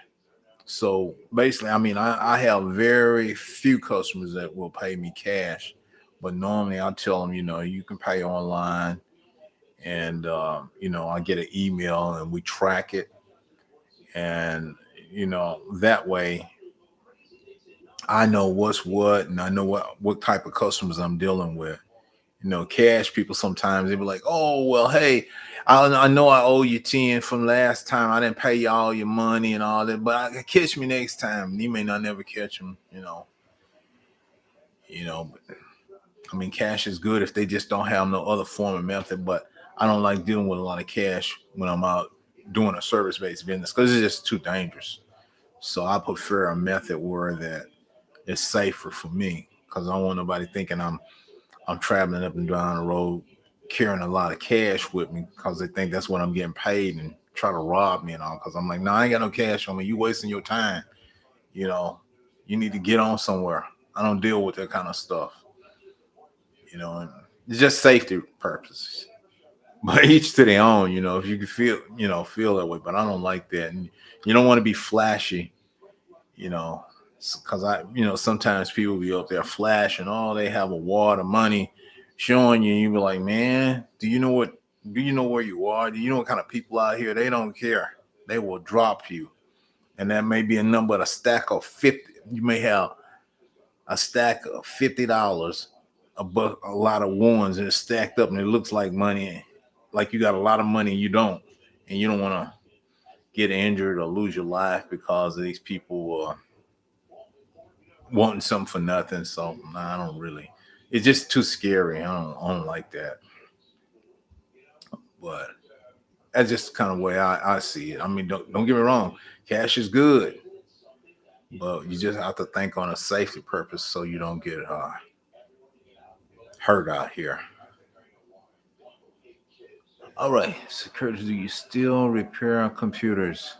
So basically, I mean, I have very few customers that will pay me cash, but normally I'll tell them, you can pay online, and I get an email and we track it, and that way I know what's what, and I know what type of customers I'm dealing with. Cash people sometimes they be like, "Oh well, hey, I know I owe you 10 from last time. I didn't pay you all your money and all that, but catch me next time." You may not never catch them. But, I mean, cash is good if they just don't have no other form of method. But I don't like dealing with a lot of cash when I'm out doing a service-based business because it's just too dangerous. So I prefer a method where that is safer for me because I don't want nobody thinking I'm traveling up and down the road carrying a lot of cash with me because they think that's what I'm getting paid and try to rob me and all. Because I'm like, no, I ain't got no cash on me. You wasting your time. You know, you need to get on somewhere. I don't deal with that kind of stuff. And it's just safety purposes. But each to their own. If you can feel that way. But I don't like that. And you don't want to be flashy. You know, because sometimes people be up there flashing. Oh, they have a wad of money showing you. You be like, man, do you know what? Do you know where you are? Do you know what kind of people out here? They don't care. They will drop you, and that may be a number, a stack of 50. You may have a stack of $50, a lot of ones, and it's stacked up, and it looks like money, like you got a lot of money. And you don't, and you don't want to get injured or lose your life because of these people. Wanting something for nothing. So nah, I don't really. It's just too scary. I don't like that. But that's just kind of way I see it. I mean, don't get me wrong. Cash is good, but you just have to think on a safety purpose so you don't get hurt out here. All right, security. Do you still repair computers?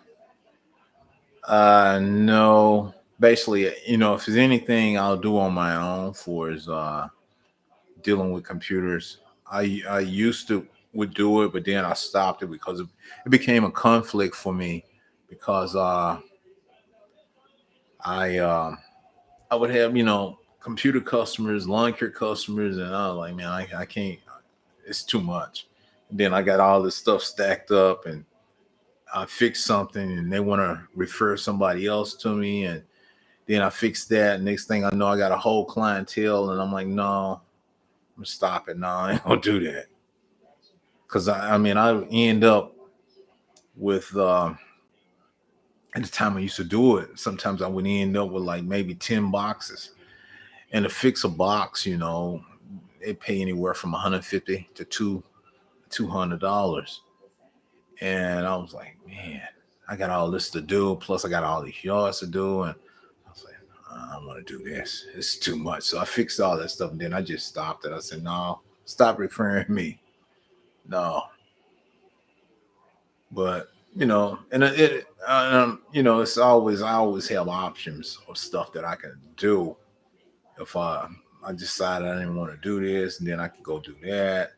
No. Basically, if there's anything I'll do on my own for is dealing with computers. I used to. would do it, but then I stopped it because it became a conflict for me because I I would have computer customers, lawn care customers, and I was like, man, I can't. It's too much. And then I got all this stuff stacked up, and I fix something, and they want to refer somebody else to me, and then I fix that. Next thing I know, I got a whole clientele, and I'm like, no, I'm gonna stop it. No, I ain't gonna do that because I mean, I end up with at the time I used to do it. Sometimes I would end up with like maybe 10 boxes, and to fix a box, they pay anywhere from 150 to $200. And I was like, man, I got all this to do. Plus, I got all these yards to do. And I was like, I don't want to do this. It's too much. So I fixed all that stuff. And then I just stopped it. I said, no, stop referring me. No. But, and it's always, I always have options of stuff that I can do. If I decided I didn't want to do this, and then I could go do that.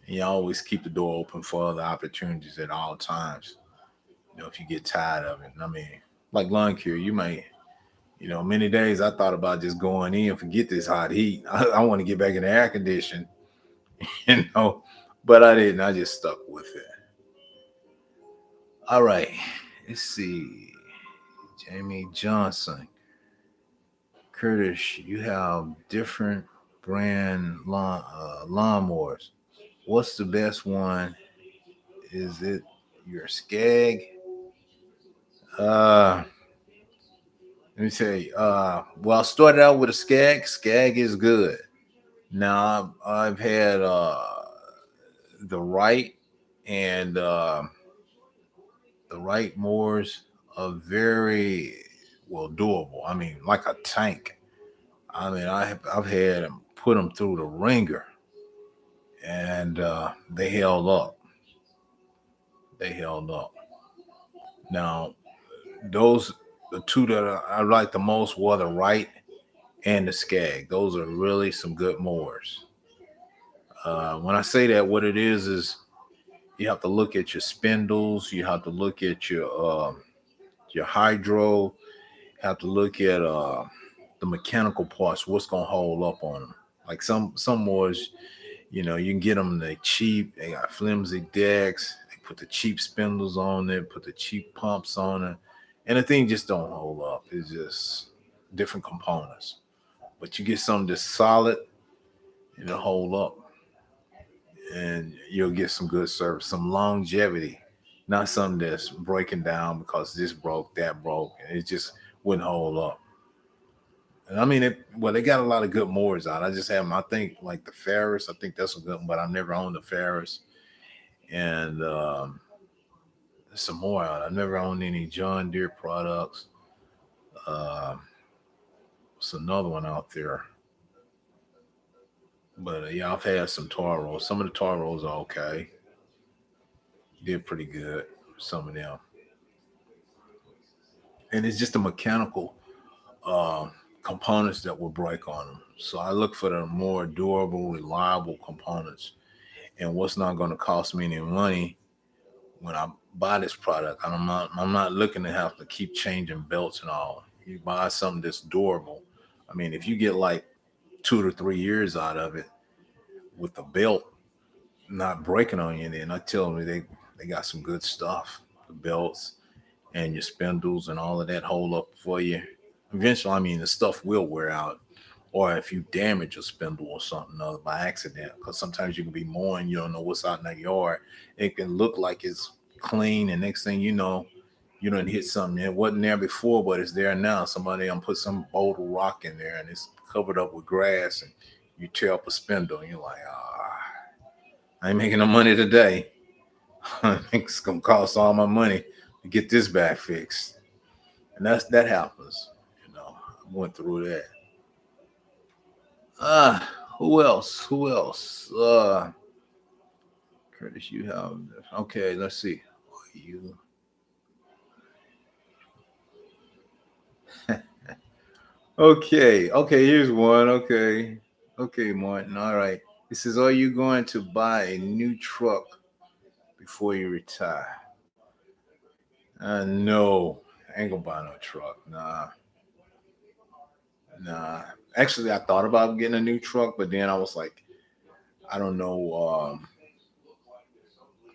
And you always keep the door open for other opportunities at all times. If you get tired of it. I mean, like lawn care, you might, many days I thought about just going in, forget this hot heat. I want to get back in the air condition, you know, but I didn't. I just stuck with it. All right. Let's see. Jamie Johnson. Curtis, you have different brand lawnmowers. What's the best one? Is it your Skag? Uh, Let me tell you. Well, I started out with a Skag. Skag is good. Now I've had the right and the right mowers are very well doable. I mean, like a tank. I mean, I've had them put them through the ringer, and they held up. They held up. Now those the two that I like the most were the right and the Skag. Those are really some good mowers. When I say that, what it is you have to look at your spindles, you have to look at your hydro, you have to look at the mechanical parts, what's gonna hold up on them. Like some mowers, you can get them. They cheap. They got flimsy decks. They put the cheap spindles on it, put the cheap pumps on it, and the thing just don't hold up. It's just different components. But you get something that's solid, it'll hold up, and you'll get some good service, some longevity, not something that's breaking down because this broke, that broke, and it just wouldn't hold up. And I mean, they got a lot of good mowers out. I just have them. I think like the Ferris. I think that's a good one, but I've never owned the Ferris. And some more out. I've never owned any John Deere products. Uh, it's another one out there. But yeah, I've had some Taros. Some of the Taros are okay. Did pretty good. Some of them, and it's just the mechanical uh, components that will break on them. So I look for the more durable, reliable components, and what's not going to cost me any money when I buy this product. I'm not looking to have to keep changing belts and all. You buy something that's durable. I mean, if you get like 2 to 3 years out of it with the belt not breaking on you, then I tell me they got some good stuff. The belts and your spindles and all of that hold up for you. Eventually, I mean, the stuff will wear out. Or if you damage a spindle or something other by accident, because sometimes you can be mowing, you don't know what's out in the yard. It can look like it's clean, and next thing you know, you done hit something that wasn't there before, but it's there now. Somebody put some boulder rock in there, and it's covered up with grass, and you tear up a spindle, and you're like, I ain't making no money today. I think it's gonna cost all my money to get this back fixed, and that happens. I went through that. Who else? Who else? Curtis, you have okay. Let's see. You okay? Okay, here's one. Okay, okay, Martin. All right. It says, "Are you going to buy a new truck before you retire? No, I ain't gonna buy no truck. Nah. Actually, I thought about getting a new truck, but then I was like, I don't know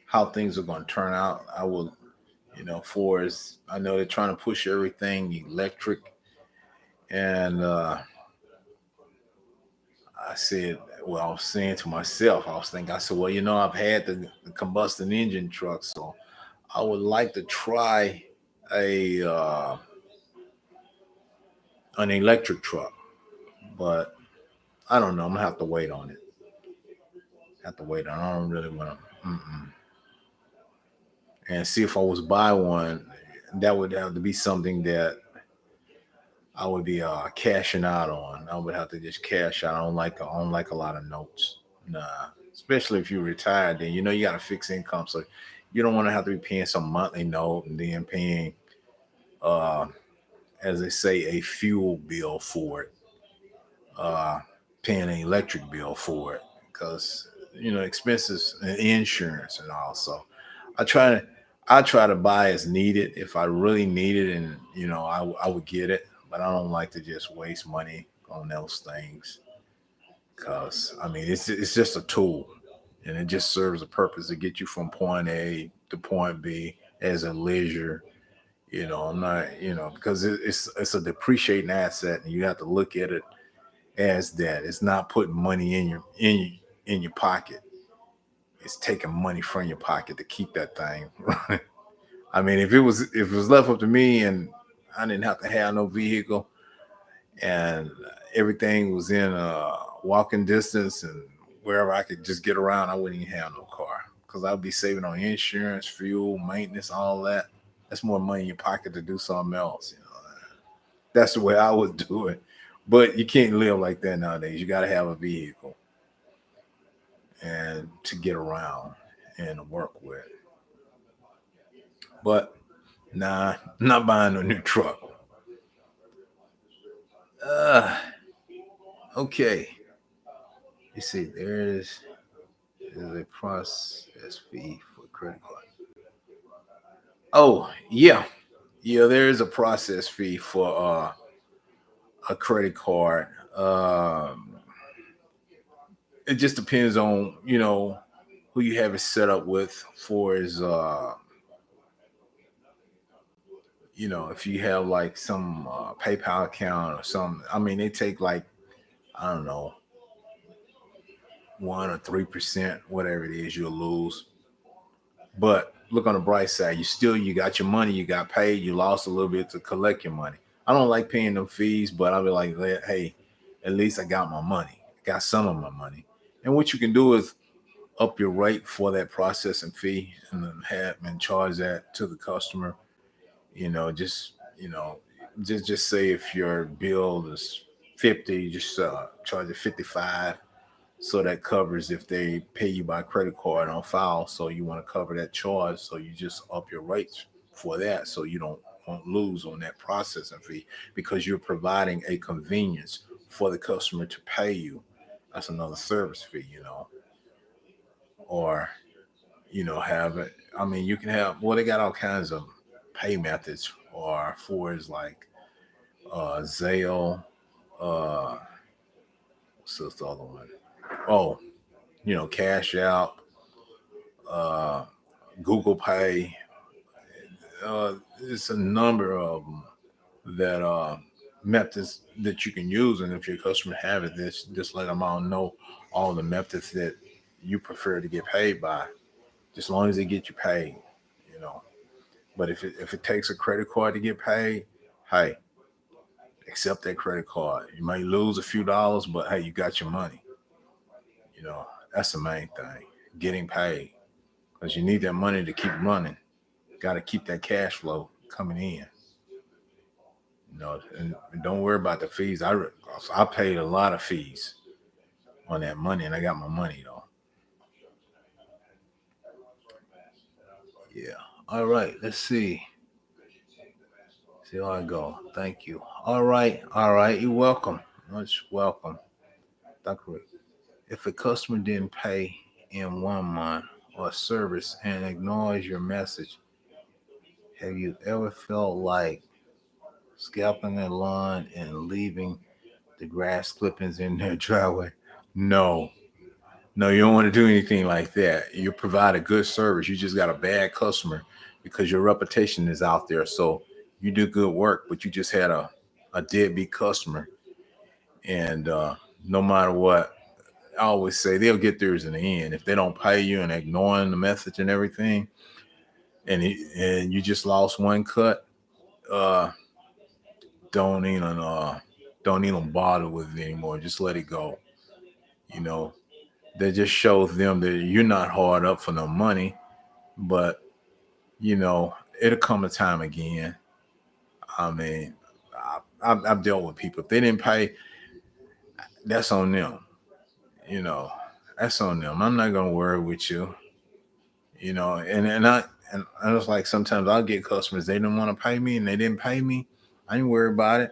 how things are going to turn out. I will, for as I know they're trying to push everything electric, and I said, well, I was saying to myself, I was thinking, I said, well, I've had the combustion engine truck, so I would like to try a an electric truck, but I don't know. I'm gonna have to wait on it. Have to wait on. I don't really want to. And see if I was buy one, that would have to be something that I would be cashing out on. I would have to just cash out. I don't like a lot of notes. Nah, especially if you're retired, then you got a fixed income, so you don't want to have to be paying some monthly note and then paying, uh, as they say, a fuel bill for it, uh, paying an electric bill for it, because expenses and insurance and all. So I try to I try to buy as needed. If I really need it, and I would get it. But I don't like to just waste money on those things, because I mean it's just a tool, and it just serves a purpose to get you from point A to point B as a leisure. I'm not, because it's a depreciating asset, and you have to look at it as that. It's not putting money in your pocket. It's taking money from your pocket to keep that thing. I mean, if it was left up to me and I didn't have to have no vehicle, and everything was in walking distance and wherever I could just get around, I wouldn't even have no car, because I'd be saving on insurance, fuel, maintenance, all that. That's more money in your pocket to do something else. That's the way I would do it. But you can't live like that nowadays. You got to have a vehicle and to get around and work with. But nah, not buying a new truck. Uh, okay. You see, there's a process fee for credit card. Oh yeah, yeah. There is a process fee for a credit card. It just depends on who you have it set up with, for is if you have like some PayPal account or some. I mean, they take like, I don't know, 1 or 3%, whatever it is, you'll lose. But look on the bright side, you got your money, you got paid, you lost a little bit to collect your money. I don't like paying them fees, but I'll be like, hey, at least I got my money, got some of my money. And what you can do is up your rate for that processing fee, and then have and charge that to the customer. You know, just you know, just say if your bill is 50, just charge it 55, so that covers if they pay you by credit card on file. So you want to cover that charge, so you just up your rates for that, so you don't won't lose on that processing fee, because you're providing a convenience for the customer to pay you. That's another service fee, or have it. I mean, you can have, well, they got all kinds of pay methods, or for is like Zelle, uh, what's the other one? Oh, Cash Out, uh, Google Pay. It's a number of them that methods that you can use, and if your customer have it, just let them all know all the methods that you prefer to get paid by, just as long as they get you paid, you know. But if it takes a credit card to get paid, hey, accept that credit card. You may lose a few dollars, but hey, you got your money. That's the main thing. Getting paid, because you need that money to keep running. Got to keep that cash flow coming in. And don't worry about the fees. I paid a lot of fees on that money, and I got my money though. Yeah. All right. Let's see. See how I go. Thank you. All right. All right. You're welcome. Much welcome. Thank you. If a customer didn't pay in one month, or service and ignores your message. Have you ever felt like scalping a lawn and leaving the grass clippings in their driveway? No. No, you don't want to do anything like that. You provide a good service. You just got a bad customer because your reputation is out there. So you do good work, but you just had a deadbeat customer. And no matter what, I always say they'll get theirs in the end. If they don't pay you and ignoring the message and everything, and you just lost one cut, uh, don't even don't even bother with it anymore. Just let it go. You know, that just shows them that you're not hard up for no money, but you know, it'll come a time again. I mean, I've dealt with people. If they didn't pay, that's on them. You know, that's on them. I'm not gonna worry with you. You know, and I was like sometimes I'll get customers they didn't want to pay me and they didn't pay me. I ain't worried about it.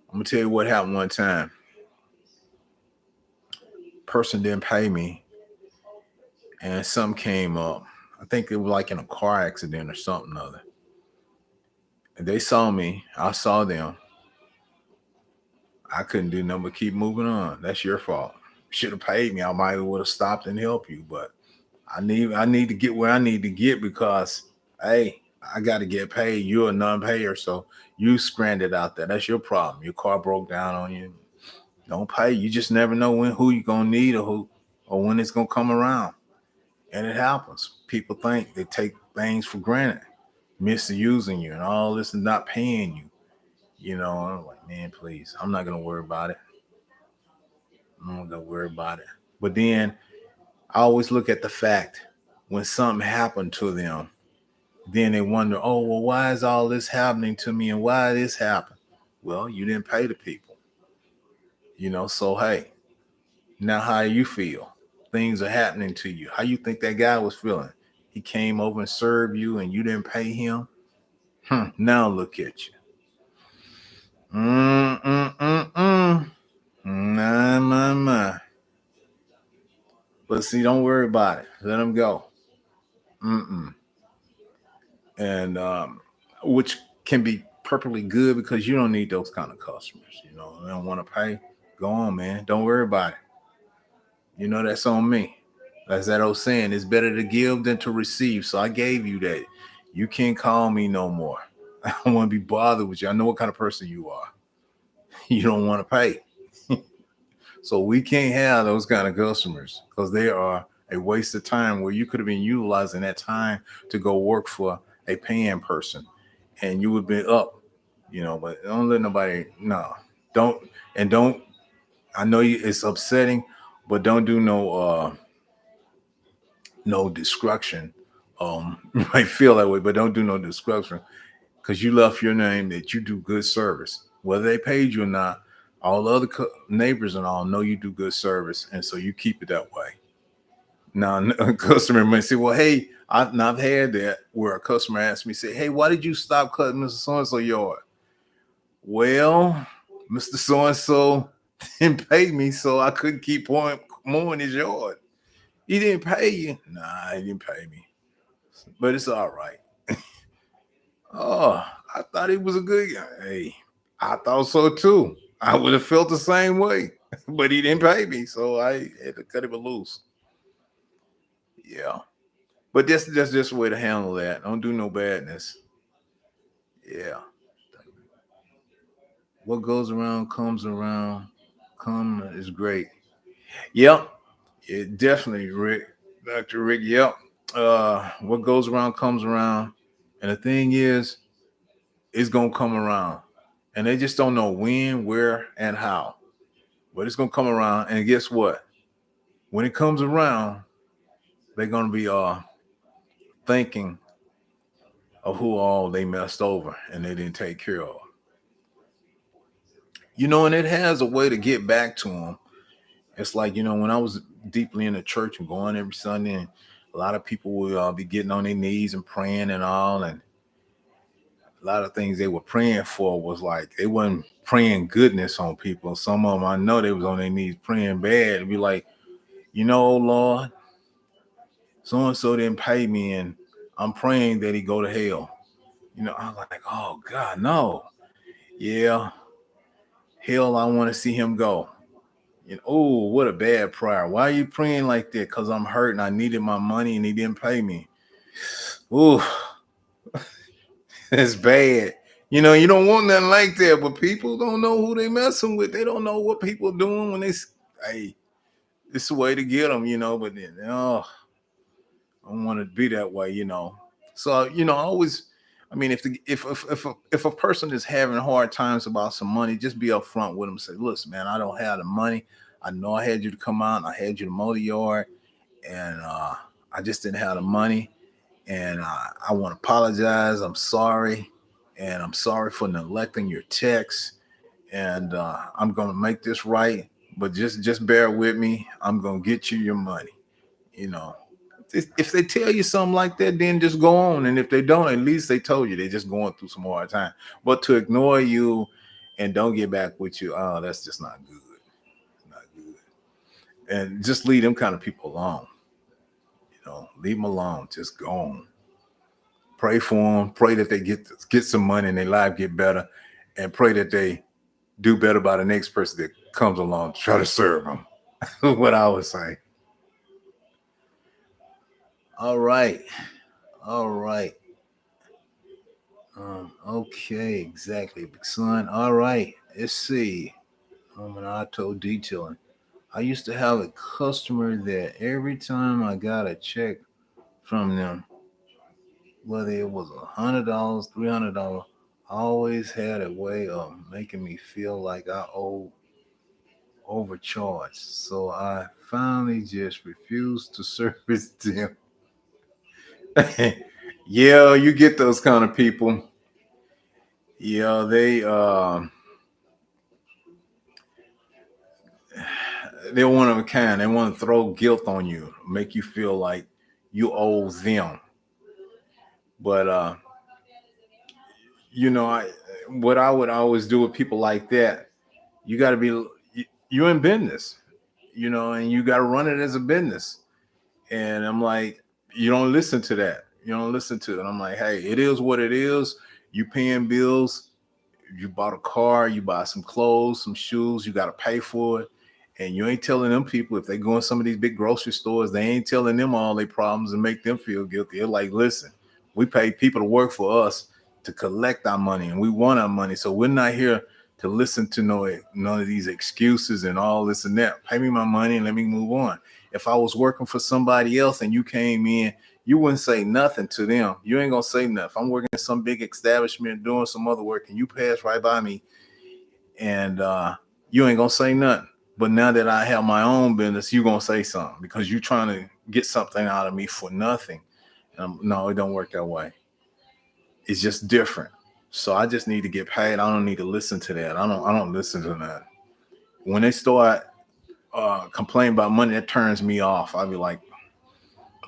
I'm gonna tell you what happened one time. Person didn't pay me, and something came up. I think it was like in a car accident or something other. And they saw me. I saw them. I couldn't do nothing but keep moving on. That's your fault. Should have paid me. I might would have stopped and helped you, but I need to get where I need to get because hey, I got to get paid. You're a non-payer, so you stranded out there. That's your problem. Your car broke down on you. Don't pay. You just never know when who you gonna need or when it's gonna come around. And it happens. People think they take things for granted, misusing you and all this and not paying you. You know, I'm like, man, please. I'm not gonna worry about it. I'm not gonna worry about it. But then I always look at the fact when something happened to them, then they wonder, oh, well, why is all this happening to me and why this happened? Well, you didn't pay the people, you know. So hey, now how you feel? Things are happening to you. How you think that guy was feeling? He came over and served you and you didn't pay him. Now look at you. Mm mm mm mm. Nah, my my. But see, don't worry about it. Let him go. Mm-mm. And which can be perfectly good because you don't need those kind of customers. You know, they don't want to pay. Go on, man. Don't worry about it. You know, that's on me. That's that old saying. It's better to give than to receive. So I gave you that. You can't call me no more. I don't want to be bothered with you. I know what kind of person you are. You don't want to pay. So we can't have those kind of customers because they are a waste of time where you could have been utilizing that time to go work for a paying person and you would be up, you know, but don't let nobody no. Don't and don't I know you it's upsetting, but don't do no destruction. You might feel that way, but don't do no destruction because you left your name that you do good service. Whether they paid you or not, all the other neighbors and all know you do good service, and so you keep it that way. Now, a customer might say, "Well, hey, I've had that where a customer asked me, say, hey, why did you stop cutting Mr. So and So yard?" Well, Mr. So and So didn't pay me, so I couldn't keep mowing his yard. He didn't pay you? Nah, he didn't pay me, but it's all right. Oh, I thought he was a good guy. Hey, I thought so too. I would have felt the same way, but he didn't pay me, so I had to cut him loose. Yeah, but that's just a way to handle that. Don't do no badness. Yeah, what goes around comes around. Come is great. Yep, it definitely, Rick, Dr. Rick. Yep. What goes around comes around, and the thing is, it's gonna come around, and they just don't know when, where, and how. But it's gonna come around, and guess what? When it comes around, they're gonna be thinking of who all they messed over and they didn't take care of. You know, and it has a way to get back to them. It's like, you know, when I was deeply in the church and going every Sunday, and a lot of people would be getting on their knees and praying and all, and a lot of things they were praying for was like they wasn't praying goodness on people. Some of them I know they was on their knees praying bad and be like, you know, Lord, So and so didn't pay me, and I'm praying that he go to hell. I'm like, oh God, no. Yeah, hell, I want to see him go. Oh, what a bad prayer. Why are you praying like that? Because I'm hurt and I needed my money and he didn't pay me. Ooh, it's bad. You don't want nothing like that, but people don't know who they messing with. They don't know what people doing when hey, it's a way to get them, but then, I don't want to be that way. So, always, I mean, if a person is having hard times about some money, just be upfront with them. Say, listen, man, I don't have the money. I know I had you to come out and I had you to mow the yard, and I just didn't have the money. And I want to apologize. I'm sorry. And I'm sorry for neglecting your texts. And I'm going to make this right. But just bear with me. I'm going to get you your money. You know, if they tell you something like that, then just go on. And if they don't, at least they told you they're just going through some hard time. But to ignore you and don't get back with you, oh, that's just not good. Not good. And just leave them kind of people alone. Leave them alone. Just go on. Pray for them. Pray that they get some money and their life get better, and pray that they do better by the next person that comes along to try to serve them. What I would say. All right. All right. Okay, exactly, big son. All right, let's see. An auto detailing. I used to have a customer that every time I got a check from them, whether it was $100, $300, I always had a way of making me feel like I owe overcharged. So I finally just refused to service them. Yeah, you get those kind of people. Yeah, they're one of a kind. They want to throw guilt on you, make you feel like you owe them. But I what I would always do with people like that, you got to be you're in business, and you got to run it as a business. And I'm like, you don't listen to that. You don't listen to it. I'm like, hey, it is what it is. You paying bills. You bought a car, you buy some clothes, some shoes, you got to pay for it. And you ain't telling them people, if they go in some of these big grocery stores, they ain't telling them all their problems and make them feel guilty. They're like, listen, we pay people to work for us to collect our money, and we want our money. So we're not here to listen to none of these excuses and all this and that. Pay me my money and let me move on. If I was working for somebody else and you came in, you wouldn't say nothing to them. You ain't gonna say nothing. If I'm working in some big establishment doing some other work and you pass right by me, and you ain't gonna say nothing. But now that I have my own business, you gonna say something because you trying to get something out of me for nothing. No, it don't work that way. It's just different. So I just need to get paid. I don't need to listen to that. I don't listen to that. When they start complaining about money, that turns me off. I'll be like,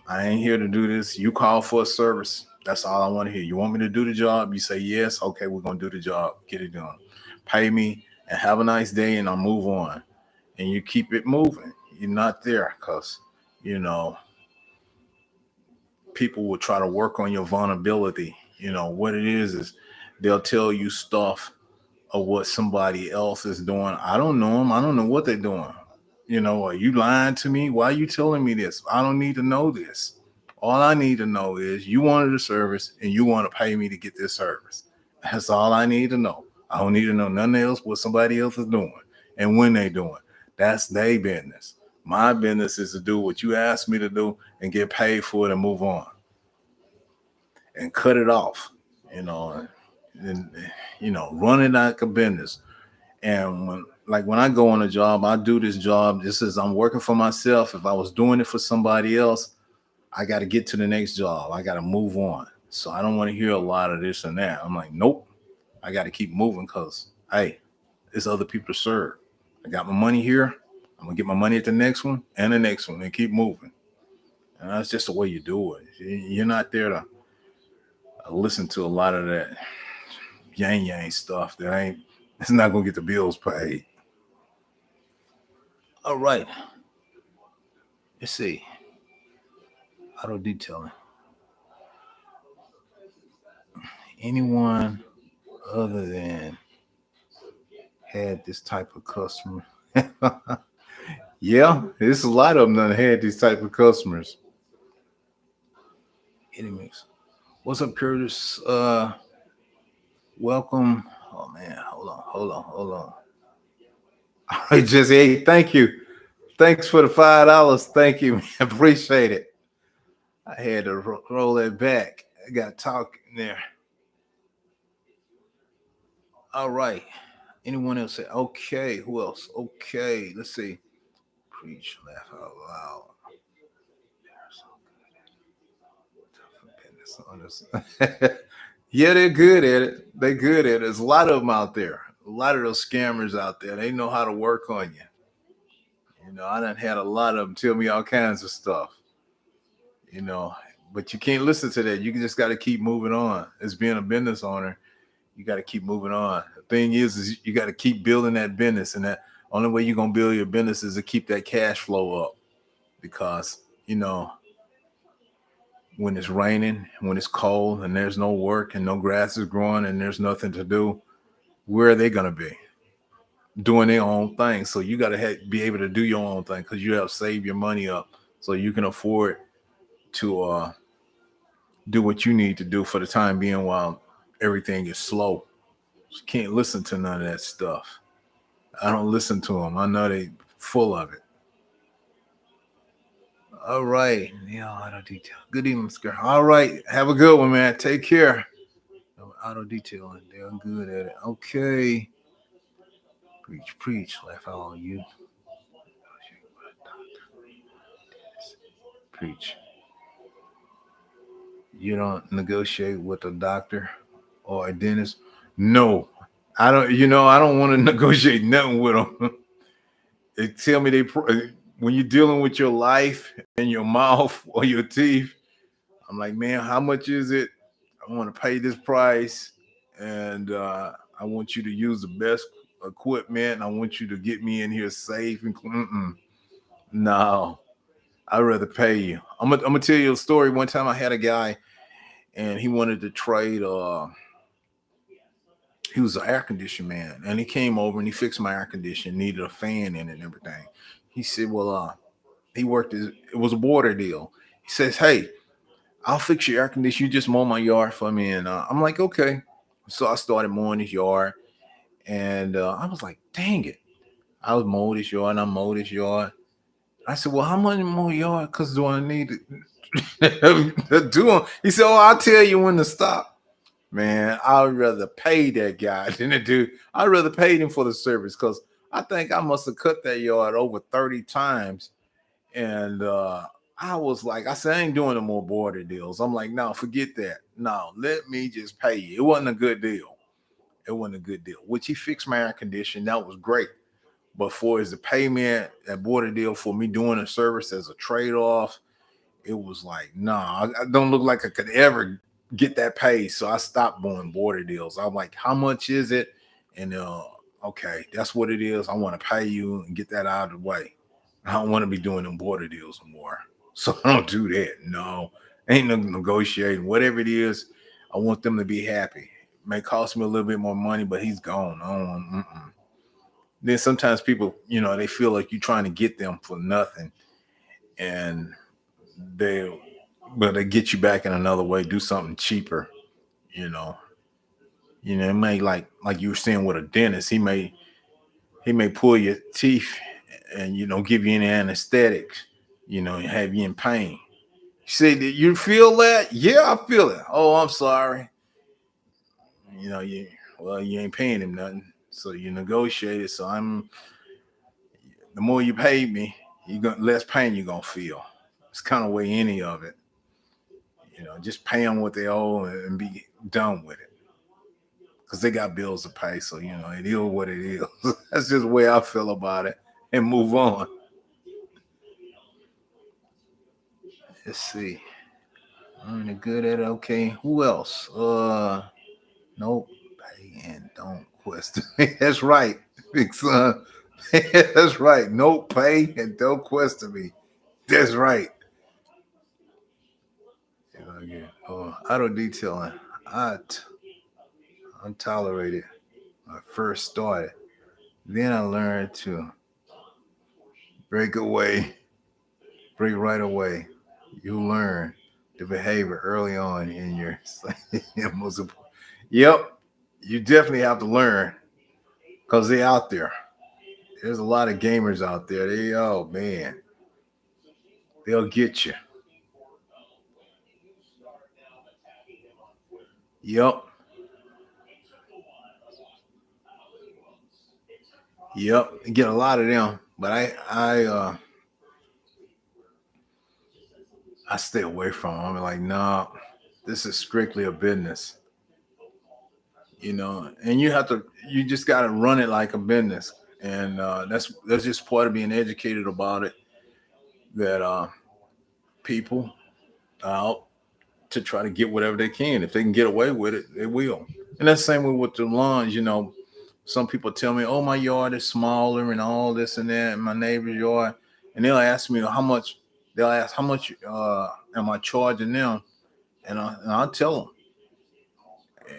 I ain't here to do this. You call for a service. That's all I want to hear. You want me to do the job? You say yes. Okay, we're gonna do the job. Get it done. Pay me and have a nice day, and I'll move on. And you keep it moving. You're not there because you know people will try to work on your vulnerability. What it is they'll tell you stuff of what somebody else is doing. I don't know them. I don't know what they're doing. Are you lying to me? Why are you telling me this? I don't need to know this. All I need to know is you wanted a service and you want to pay me to get this service. That's all I need to know. I don't need to know nothing else what somebody else is doing and when they doing. That's their business. My business is to do what you asked me to do and get paid for it and move on and cut it off. You know, and run it like a business. And when I go on a job, I do this job just as I'm working for myself. If I was doing it for somebody else, I got to get to the next job. I got to move on. So I don't want to hear a lot of this and that. I'm like, nope. I got to keep moving because, hey, there's other people to serve. I got my money here. I'm gonna get my money at the next one and the next one and keep moving. And that's just the way you do it. You're not there to listen to a lot of that yang yang stuff that ain't. It's not gonna get the bills paid. All right. Let's see. Auto detailing. Anyone other than had this type of customer? Yeah, there's a lot of them that had these type of customers. Anyways, what's up, Curtis? Welcome. Oh man, hold on. All right, Jesse. Hey, thank you. Thanks for the $5. Thank you. Appreciate it. I had to roll that back. I got talking there. All right. Anyone else say okay? Who else? Okay. Let's see. Preach, laugh out loud. Yeah, they're good at it. They're good at it. There's a lot of them out there. A lot of those scammers out there. They know how to work on you. You know, I done had a lot of them tell me all kinds of stuff. You know, but you can't listen to that. You just got to keep moving on. As being a business owner, you got to keep moving on. The thing is you got to keep building that business, and that only way you're gonna build your business is to keep that cash flow up. Because you know, when it's raining, when it's cold, and there's no work and no grass is growing and there's nothing to do, where are they gonna be? Doing their own thing. So you got to be able to do your own thing because you have saved your money up, so you can afford to do what you need to do for the time being while everything is slow. You can't listen to none of that stuff. I don't listen to them. I know they full of it. All right. Yeah, auto detail. Good evening, Scott. All right. Have a good one, man. Take care. Auto detailing. They're good at it. Okay. Preach. Laugh out on you. Preach. You don't negotiate with a doctor or a dentist? No. I don't, I don't want to negotiate nothing with them. They tell me when you're dealing with your life and your mouth or your teeth, I'm like, man, how much is it? I want to pay this price, and I want you to use the best equipment. And I want you to get me in here safe. No, I'd rather pay you. I'm gonna tell you a story. One time I had a guy, and he wanted to trade. He was an air conditioner man, and he came over and he fixed my air conditioner, needed a fan in it and everything. He said, well, he worked it was a border deal. He says, hey, I'll fix your air conditioner. You just mow my yard for me. And I'm like, okay. So I started mowing his yard, and I was like, dang it. I was mowing his yard, and I mowed his yard. I said, well, how much more yard? Because do I need to do them? He said, oh, I'll tell you when to stop. Man, I'd rather pay that guy than to do. I'd rather pay him for the service because I think I must have cut that yard over 30 times. And I was like, I said, I ain't doing no more border deals. I'm like, no, forget that. No, let me just pay you. It wasn't a good deal. It wasn't a good deal. Which he fixed my air condition. That was great. But for as the payment, that border deal for me doing a service as a trade-off, it was like, nah, I don't look like I could ever get that paid. So I stopped doing border deals. I'm like, how much is it? And okay, that's what it is. I want to pay you and get that out of the way. I don't want to be doing them border deals anymore. So I don't do that. No, ain't no negotiating. Whatever it is, I want them to be happy. It may cost me a little bit more money, but he's gone. I don't want. Then sometimes people, they feel like you're trying to get them for nothing, and they, but they get you back in another way. Do something cheaper, you know. It may like you were saying with a dentist, he may pull your teeth and give you any anesthetics, and have you in pain. You say, did you feel that? Yeah, I feel it. Oh, I'm sorry. You ain't paying him nothing. So you negotiated. So the more you pay me, you got less pain you're gonna feel. It's kind of way any of it. Just pay them what they owe and be done with it. Because they got bills to pay. So it is what it is. That's just the way I feel about it. And move on. Let's see. I'm good at it. Okay. Who else? Nope. Pay and don't question. That's right. Big son. That's right. No pay and don't question me. That's right. Okay. Auto detailing. I untolerated when I first started. Then I learned to break away, break right away. You learn the behavior early on in your most important. Yep, you definitely have to learn because they're out there. There's a lot of gamers out there. Oh man, they'll get you. Yep, yep. You get a lot of them, but I stay away from them. I'm like, no, this is strictly a business, and you just got to run it like a business, and that's just part of being educated about it. That people are out to try to get whatever they can. If they can get away with it, they will. And that's the same way with the lawns. Some people tell me, "Oh, my yard is smaller and all this and that, and my neighbor's yard," and they'll ask me how much. They'll ask how much am I charging them, and I'll tell them.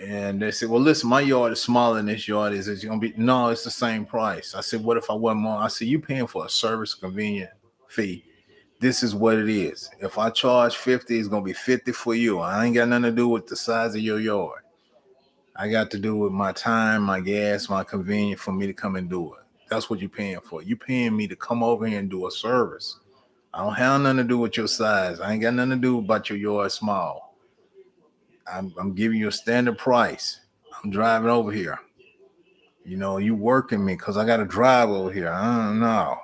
And they say, "Well, listen, my yard is smaller than this yard is. It's gonna be no, it's the same price." I said, "What if I want more?" I said, "You paying for a service convenient fee. This is what it is. If I charge 50, it's gonna be 50 for you. I ain't got nothing to do with the size of your yard. I got to do with my time, my gas, my convenience for me to come and do it. That's what you're paying for. You paying me to come over here and do a service. I don't have nothing to do with your size. I ain't got nothing to do about your yard small. I'm giving you a standard price. I'm driving over here. You working me because I got to drive over here. I don't know.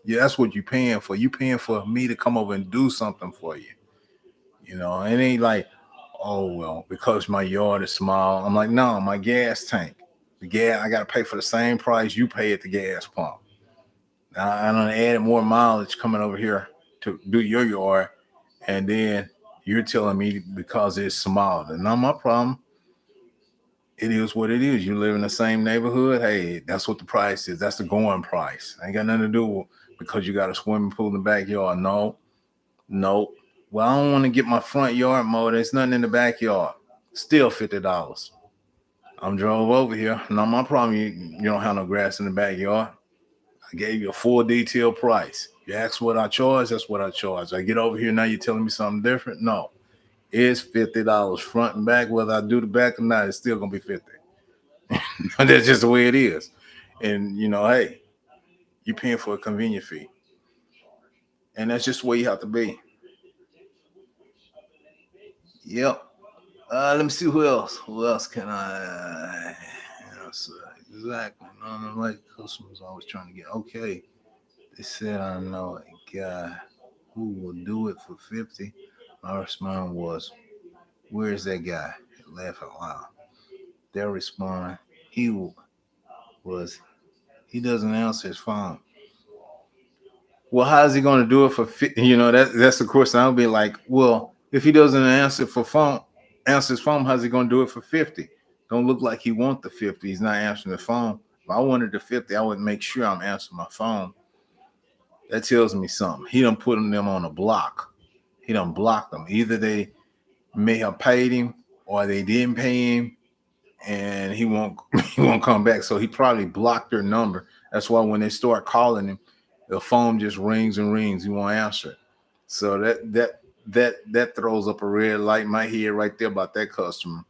Yeah, that's what you're paying for. You paying for me to come over and do something for you. It ain't like, oh well, because my yard is small. I'm like, no, my gas tank. The gas I gotta pay for the same price you pay at the gas pump. I done added more mileage coming over here to do your yard, and then you're telling me because it's small. And not my problem. It is what it is. You live in the same neighborhood. Hey, that's what the price is. That's the going price. Ain't got nothing to do with because you got a swimming pool in the backyard. No, no. Well, I don't want to get my front yard mowed. There's nothing in the backyard. Still $50. I'm drove over here. Not my problem. You don't have no grass in the backyard. I gave you a full detail price. You ask what I charge, that's what I charge. I get over here now. You're telling me something different? No, it's $50 front and back. Whether I do the back or not, it's still gonna be 50. That's just the way it is. And hey, you're paying for a convenience fee, and that's just the way you have to be. Yep. Let me see who else. Who else can I? Yes, exactly. No, like customers always trying to get. Okay, they said I know a guy who will do it for 50. My response was, "Where's that guy?" Laugh out loud. They'll respond, was he doesn't answer his phone. Well, how is he going to do it for 50? That's the question. I'll be like, well, if he doesn't answer his phone, how's he going to do it for 50? Don't look like he want the 50. He's not answering the phone. If I wanted the 50, I would make sure I'm answering my phone. That tells me something. He done put them on a block. He done blocked them. Either they may have paid him or they didn't pay him and he won't he won't come back. So he probably blocked their number. That's why when they start calling him, the phone just rings and rings. He won't answer it. So that throws up a red light in my head right there about that customer.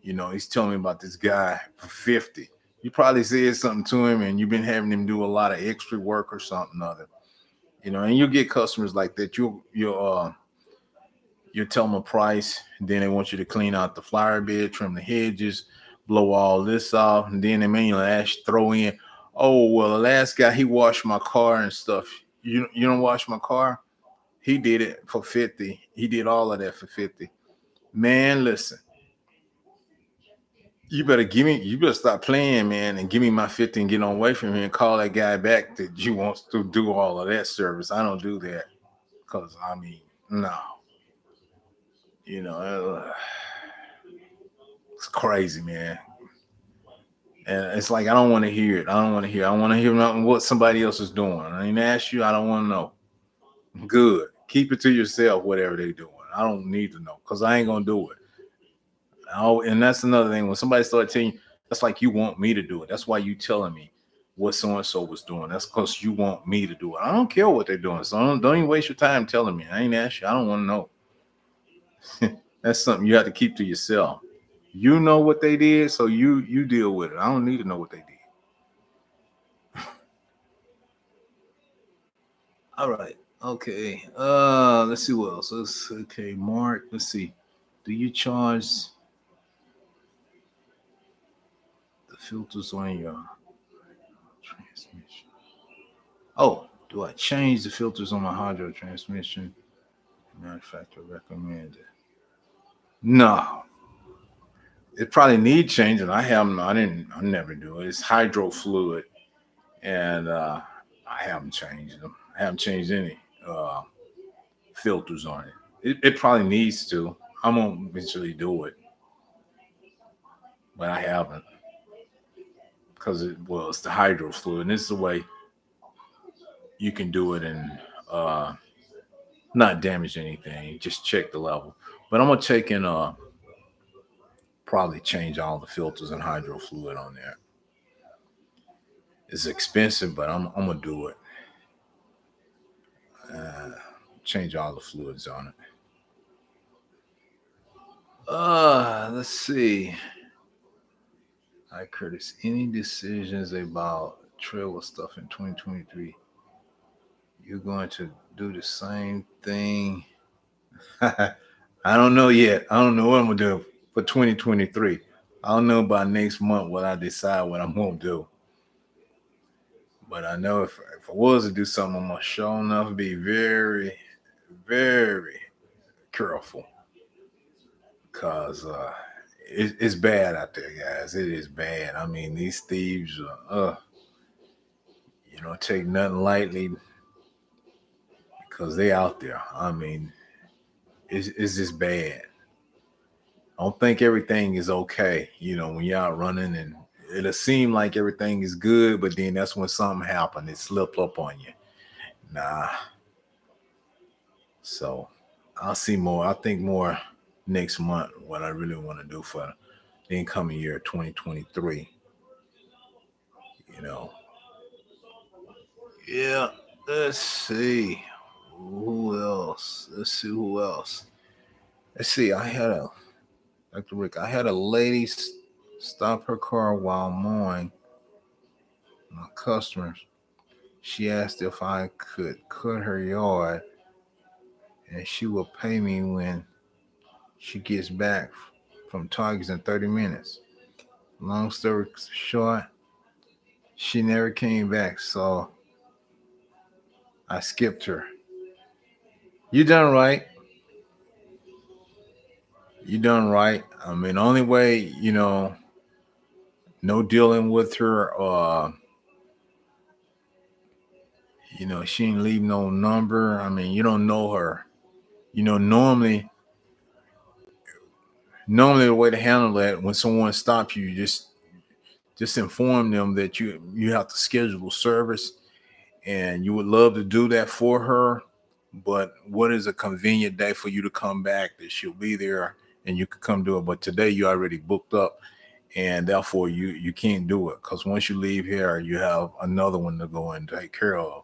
He's telling me about this guy for 50. You probably said something to him and you've been having him do a lot of extra work or something other. And you get customers like that. You tell them a price, and then they want you to clean out the flower bed, trim the hedges, blow all this off, and then they manually throw in, oh well, the last guy he washed my car and stuff. You don't wash my car? He did it for 50. He did all of that for 50. Man, listen, you better stop playing, man, and give me my 50 and get on away from me and call that guy back that you want to do all of that service. I don't do that because no, you know. It's crazy, man. And it's like I don't want to hear it. I don't want to hear. I want to hear nothing what somebody else is doing. I ain't ask you. I don't want to know. Good. Keep it to yourself. Whatever they're doing. I don't need to know because I ain't gonna do it. Oh, and that's another thing. When somebody starts telling you, that's like you want me to do it. That's why you telling me what so and so was doing. That's because you want me to do it. I don't care what they're doing. So don't even waste your time telling me. I ain't asked you. I don't want to know. That's something you have to keep to yourself. You know what they did, so you deal with it. I don't need to know what they did. All right. Okay. Let's see what else. Okay, Mark. Let's see. Do you charge the filters on your transmission? Oh, do I change the filters on my hydro transmission? Manufacturer recommended. No, it probably need changing. I haven't. I didn't. I never do it. It's hydro fluid, and I haven't changed them. I haven't changed any filters on it. It probably needs to. I'm gonna eventually do it, but I haven't because it's the hydro fluid, and this is the way you can do it and uh, not damage anything. Just check the level. But I'm gonna take and probably change all the filters and hydro fluid on there. It's expensive, but I'm gonna do it. Uh, Change all the fluids on it. Let's see. Hi, Curtis. Any decisions about trailer stuff in 2023? You're going to do the same thing? I don't know yet. I don't know what I'm gonna do for 2023. I don't know by next month what I decide what I'm gonna do. But I know if I was to do something, I'm gonna show enough be very, very careful because it's bad out there, guys. It is bad. I mean, these thieves are, take nothing lightly because they out there. I mean, it's just bad. I don't think everything is okay. When you're out running and it'll seem like everything is good, but then that's when something happened. It slipped up on you. Nah. So I'll see more. I think more next month what I really want to do for the incoming year 2023. You know. Yeah. Let's see. Who else? Let's see who else. Let's see. Dr. Rick, I had a lady stop her car while mowing my customers. She asked if I could cut her yard and she will pay me when she gets back from Targets in 30 minutes. Long story short, she never came back, so I skipped her. You done right. You done right. I mean, the only way, no dealing with her, she didn't leave no number. I mean, you don't know her. Normally the way to handle that when someone stops you, just inform them that you have to schedule service and you would love to do that for her, but what is a convenient day for you to come back that she'll be there and you could come do it, but today you already booked up and therefore you can't do it because once you leave here you have another one to go and take care of,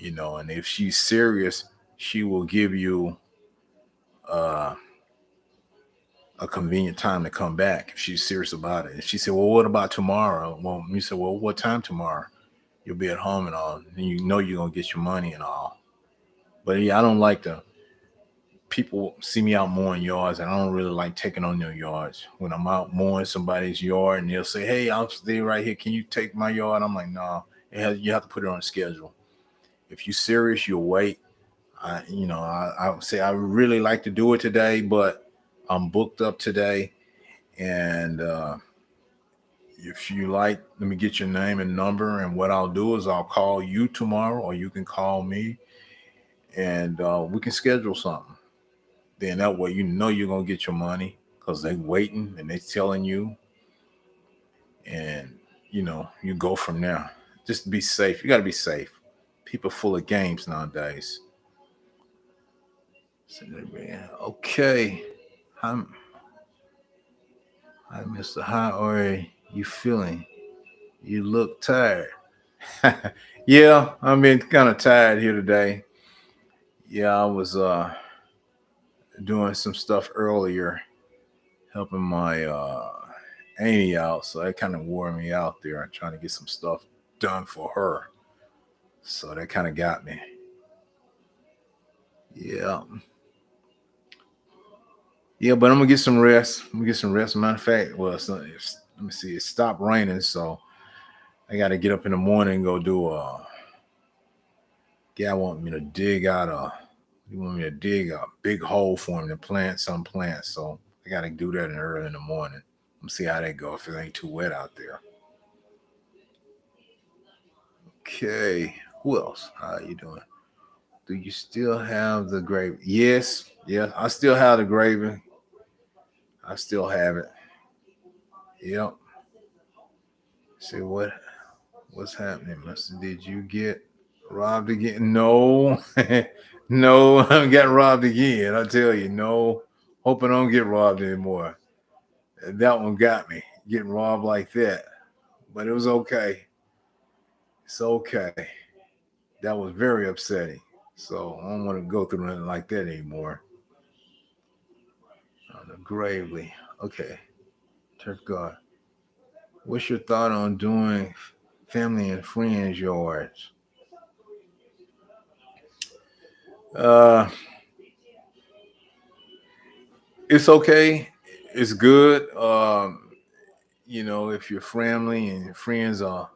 and if she's serious she will give you uh a convenient time to come back if she's serious about it. If she said, well, what about tomorrow? Well, you said, well, what time tomorrow? You'll be at home and all, and you know you're gonna get your money and all. But yeah, I don't like to people see me out mowing yards, and I don't really like taking on their yards. When I'm out mowing somebody's yard, and they'll say, "Hey, I'll stay right here. Can you take my yard?" I'm like, "No, you have to put it on a schedule. If you're serious, you'll wait." I would say I really like to do it today, but I'm booked up today, and if you like, let me get your name and number, and what I'll do is I'll call you tomorrow, or you can call me, and we can schedule something. Then that way you know you're gonna get your money because they waiting and they telling you, and you go from there. Just be safe. You got to be safe. People full of games nowadays. Okay. I'm Hi, Mr. How are you feeling? You look tired. Yeah, I've been kind of tired here today. Yeah, I was doing some stuff earlier, helping my auntie out, so that kind of wore me out there. I'm trying to get some stuff done for her, so that kind of got me. Yeah, yeah, but I'm gonna get some rest. I'm gonna get some rest. Matter of fact, let me see, it stopped raining, so I got to get up in the morning and go do a. Guy want me to dig out a. He want me to dig a big hole for him to plant some plants. So I got to do that early in the morning. Let's see how that go. If it ain't too wet out there. Okay. Who else? How you doing? Do you still have the gravy? Yes. Yeah. I still have the gravy. I still have it. Yep. See what's happening, Mister? Did you get robbed again? No. No, I haven't got robbed again. I tell you, no. Hope I don't get robbed anymore. That one got me getting robbed like that, but it was okay. It's okay. That was very upsetting. So I don't want to go through nothing like that anymore. Gravely. Okay. Turf God. What's your thought on doing family and friends yards? Uh, it's okay. It's good. If your family and your friends are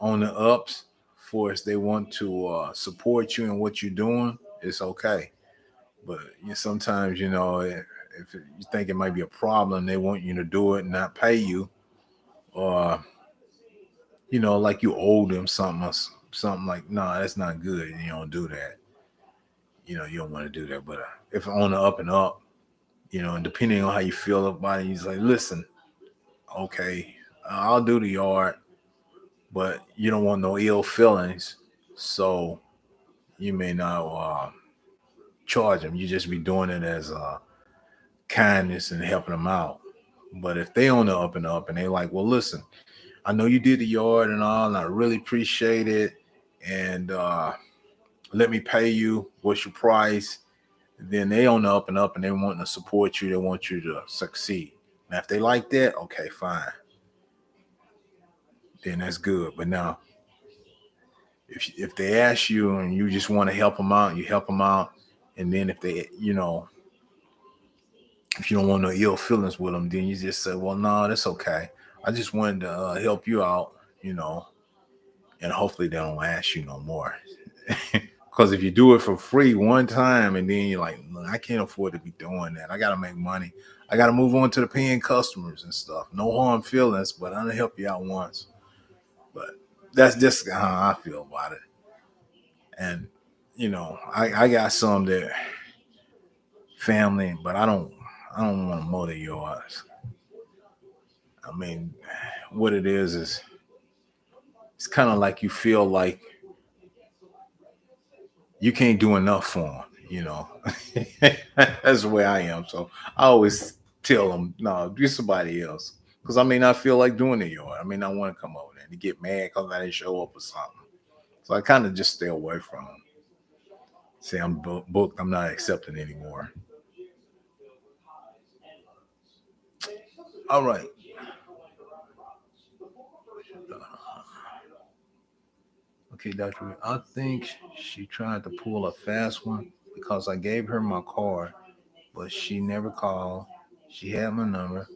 on the ups, for us, they want to support you in what you're doing. It's okay. But sometimes, if you think it might be a problem, they want you to do it and not pay you, or like you owe them something, or something like, no, that's not good. You don't do that. You don't want to do that. But if on the up and up, and depending on how you feel about it, he's like, listen, okay, I'll do the yard, but you don't want no ill feelings, so you may not charge them. You just be doing it as kindness and helping them out. But if they on the up and up and they like, well, listen, I know you did the yard and all, and I really appreciate it. And let me pay you. What's your price? Then they on the up and up and they want to support you. They want you to succeed. Now, if they like that, okay, fine. Then that's good. But now, if they ask you and you just want to help them out, you help them out. And then if you don't want no ill feelings with them, then you just say, well, no, that's okay. I just wanted to help you out, you know, and hopefully they don't ask you no more. Because if you do it for free one time and then you're like, look, I can't afford to be doing that. I got to make money. I got to move on to the paying customers and stuff. No harm feelings, but I'm going to help you out once. But that's just how I feel about it. And, I got some that family, but I don't want to mow their yards. I mean, what it is it's kind of like you feel like you can't do enough for them. That's the way I am. So I always tell them, no, do somebody else. Because I may not feel like doing it, I may not want to come over there and get mad because I didn't show up or something. So I kind of just stay away from them. Say I'm booked, I'm not accepting anymore. All right. Okay, Doctor, I think she tried to pull a fast one because I gave her my card, but she never called. She had my number,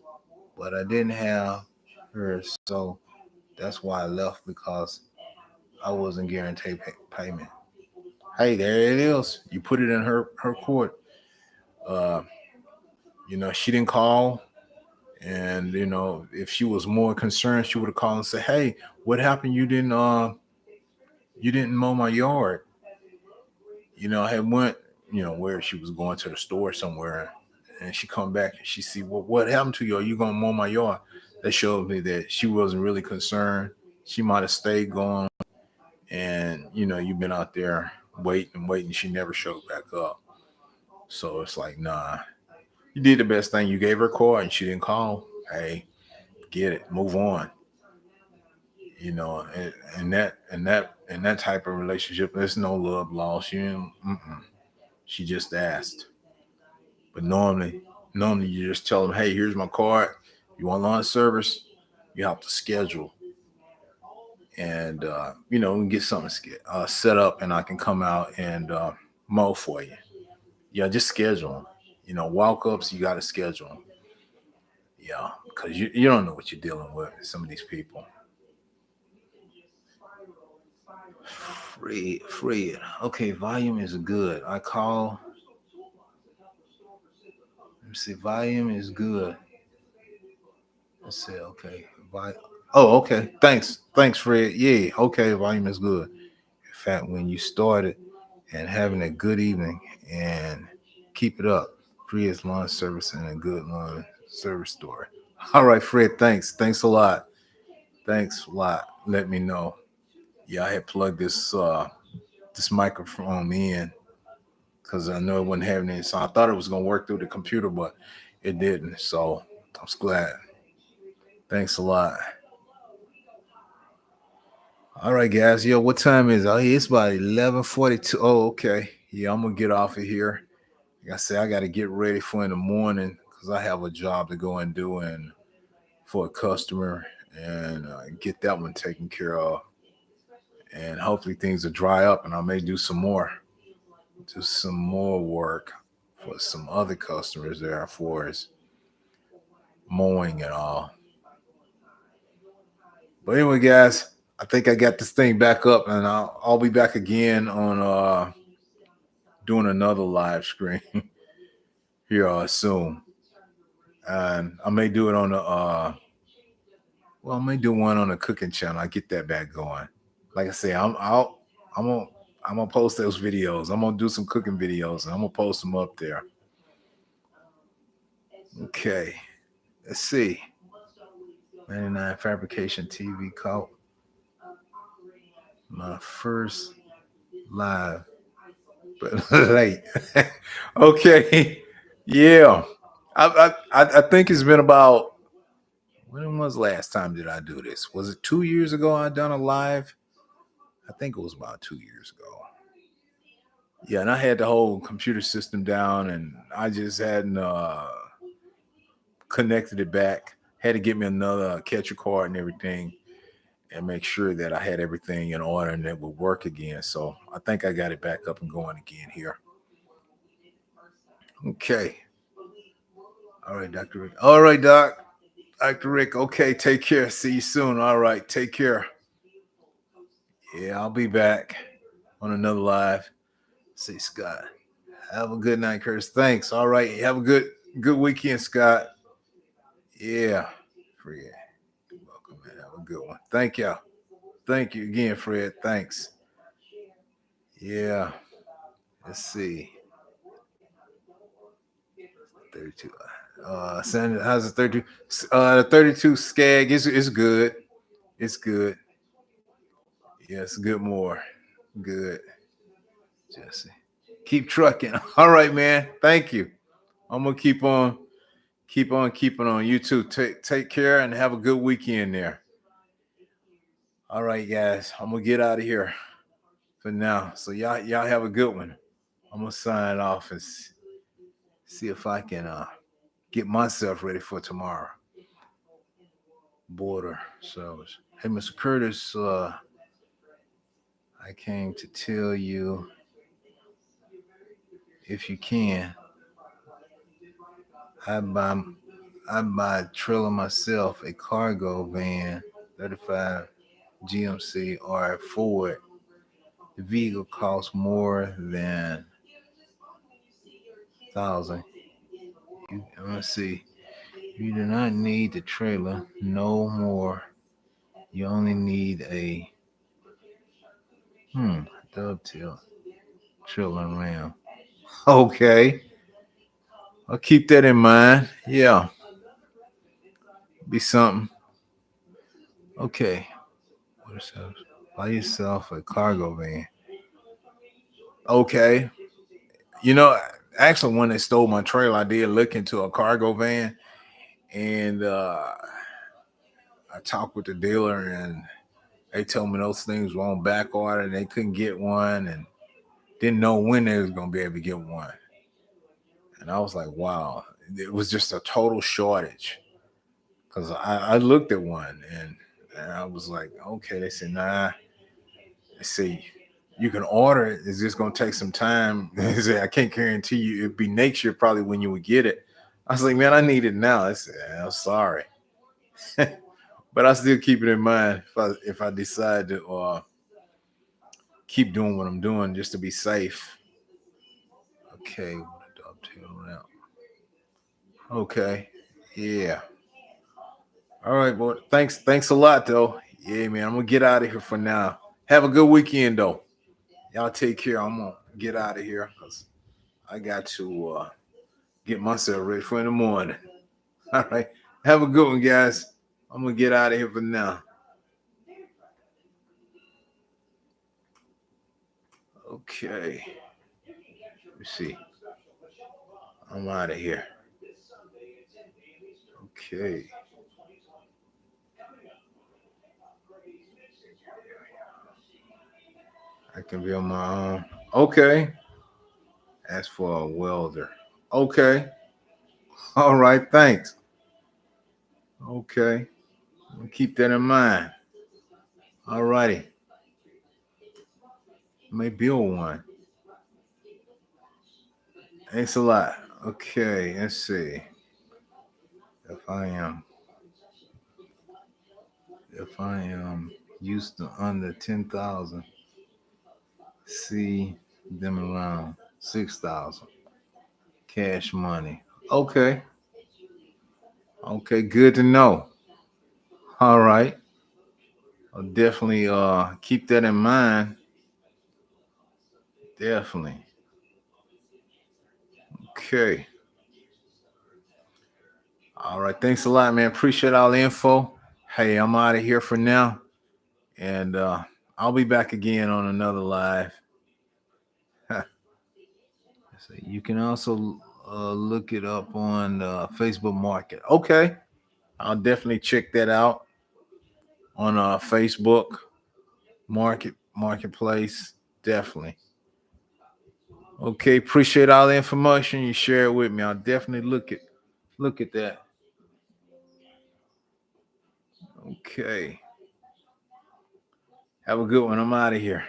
but I didn't have hers, so that's why I left because I wasn't guaranteed payment. Hey, there it is. You put it in her court. Uh, she didn't call, and if she was more concerned, she would have called and said, "Hey, what happened? You didn't mow my yard." I had went, where she was going to the store somewhere, and she come back and she see, well, what happened to you? Are you gonna mow my yard? That showed me that she wasn't really concerned. She might have stayed gone, and you've been out there waiting and waiting. She never showed back up. So it's like, nah, you did the best thing. You gave her a call and she didn't call. Hey, get it, move on. You know, and that type of relationship, there's no love lost. She just asked. But normally you just tell them, hey, here's my card. You want lawn service? You have to schedule, and get something set up, and I can come out and mow for you. Yeah, just schedule 'em. Walk ups, you got to schedule 'em. Yeah, because you don't know what you're dealing with. Some of these people. Fred. Okay, volume is good. I call. Let me see. Volume is good. Let's see. Okay. Oh, okay. Thanks, Fred. Yeah. Okay. Volume is good. In fact, when you started and having a good evening and keep it up. Fred's lawn service and a good lawn service story. All right, Fred. Thanks a lot. Thanks a lot. Let me know. Yeah, I had plugged this microphone in because I know it wasn't having any. So I thought it was gonna work through the computer, but it didn't. So I'm glad. Thanks a lot. All right, guys. Yo, what time is it? Oh, yeah, it's about 11:42. Oh, okay. Yeah, I'm gonna get off of here. Like I said, I got to get ready for in the morning because I have a job to go and do and for a customer and get that one taken care of. And hopefully things will dry up, and I may do some more work for some other customers there for us mowing and all. But anyway, guys, I think I got this thing back up, and I'll be back again on doing another live screen here soon, and I may do it on the I may do one on the cooking channel. I get that back going. Like I say, I'm gonna I'm gonna post those videos. I'm gonna do some cooking videos, and I'm gonna post them up there. Okay, let's see. 99 Fabrication TV caught my first live, but late. Okay, yeah. I think it's been about, when was the last time did I do this? Was it 2 years ago I done a live? I think it was about 2 years ago. Yeah, and I had the whole computer system down, and I just hadn't connected it back. Had to get me another catcher card and everything, and make sure that I had everything in order and it would work again. So I think I got it back up and going again here. Okay. All right, Dr. Rick. All right, Doc. Dr. Rick. Okay, take care. See you soon. All right, take care. Yeah, I'll be back on another live. See Scott. Have a good night, Curtis. Thanks. All right. Have a good weekend, Scott. Yeah. Fred. Welcome, man. Have a good one. Thank you. Thank you again, Fred. Thanks. Yeah. Let's see. 32. Sandra, how's the 32? The 32 skag is good. It's good. Yes, good more. Good. Jesse. Keep trucking. All right, man. Thank you. I'm gonna keep on on. You too. Take care and have a good weekend there. All right, guys. I'm gonna get out of here for now. So y'all have a good one. I'm gonna sign off and see if I can get myself ready for tomorrow. Border service. Hey, Mr. Curtis, I came to tell you, if you can, I buy a trailer myself, a cargo van, 35 GMC or a Ford. The vehicle costs more than 1,000. Let's see. You do not need the trailer no more. You only need a dovetail trailer and ram. Okay. I'll keep that in mind. Yeah. Be something. Okay. What is that? Buy yourself a cargo van. Okay. You know, actually when they stole my trailer, I did look into a cargo van, and I talked with the dealer, and they told me those things were on back order and they couldn't get one, and didn't know when they was gonna be able to get one. And I was like, wow, it was just a total shortage. Because I looked at one, and I was like, okay. They said, nah. They say you can order it. It's just gonna take some time. They said, I can't guarantee you it'd be next year probably when you would get it. I was like, man, I need it now. I said, I'm sorry. But I still keep it in mind if I decide to keep doing what I'm doing just to be safe. Okay, dovetail now. Okay, yeah. All right, boy. Thanks a lot, though. Yeah, man. I'm gonna get out of here for now. Have a good weekend, though. Y'all take care. I'm gonna get out of here because I got to get myself ready for in the morning. All right. Have a good one, guys. I'm gonna get out of here for now. Okay. Let's see. I'm out of here. Okay. I can be on my own. Okay. As for a welder. Okay. All right. Thanks. Okay. I'll keep that in mind. All righty. May build one. Thanks a lot. Okay. Let's see. If I am used to under 10,000, see them around 6,000 cash money. Okay. Okay. Good to know. All right. I'll definitely keep that in mind. Definitely. Okay. All right. Thanks a lot, man. Appreciate all the info. Hey, I'm out of here for now. And I'll be back again on another live. So you can also look it up on Facebook Market. Okay. I'll definitely check that out on Facebook Marketplace. Definitely. Okay. Appreciate all the information you share it with me. I'll definitely look at that. Okay. Have a good one. I'm out of here.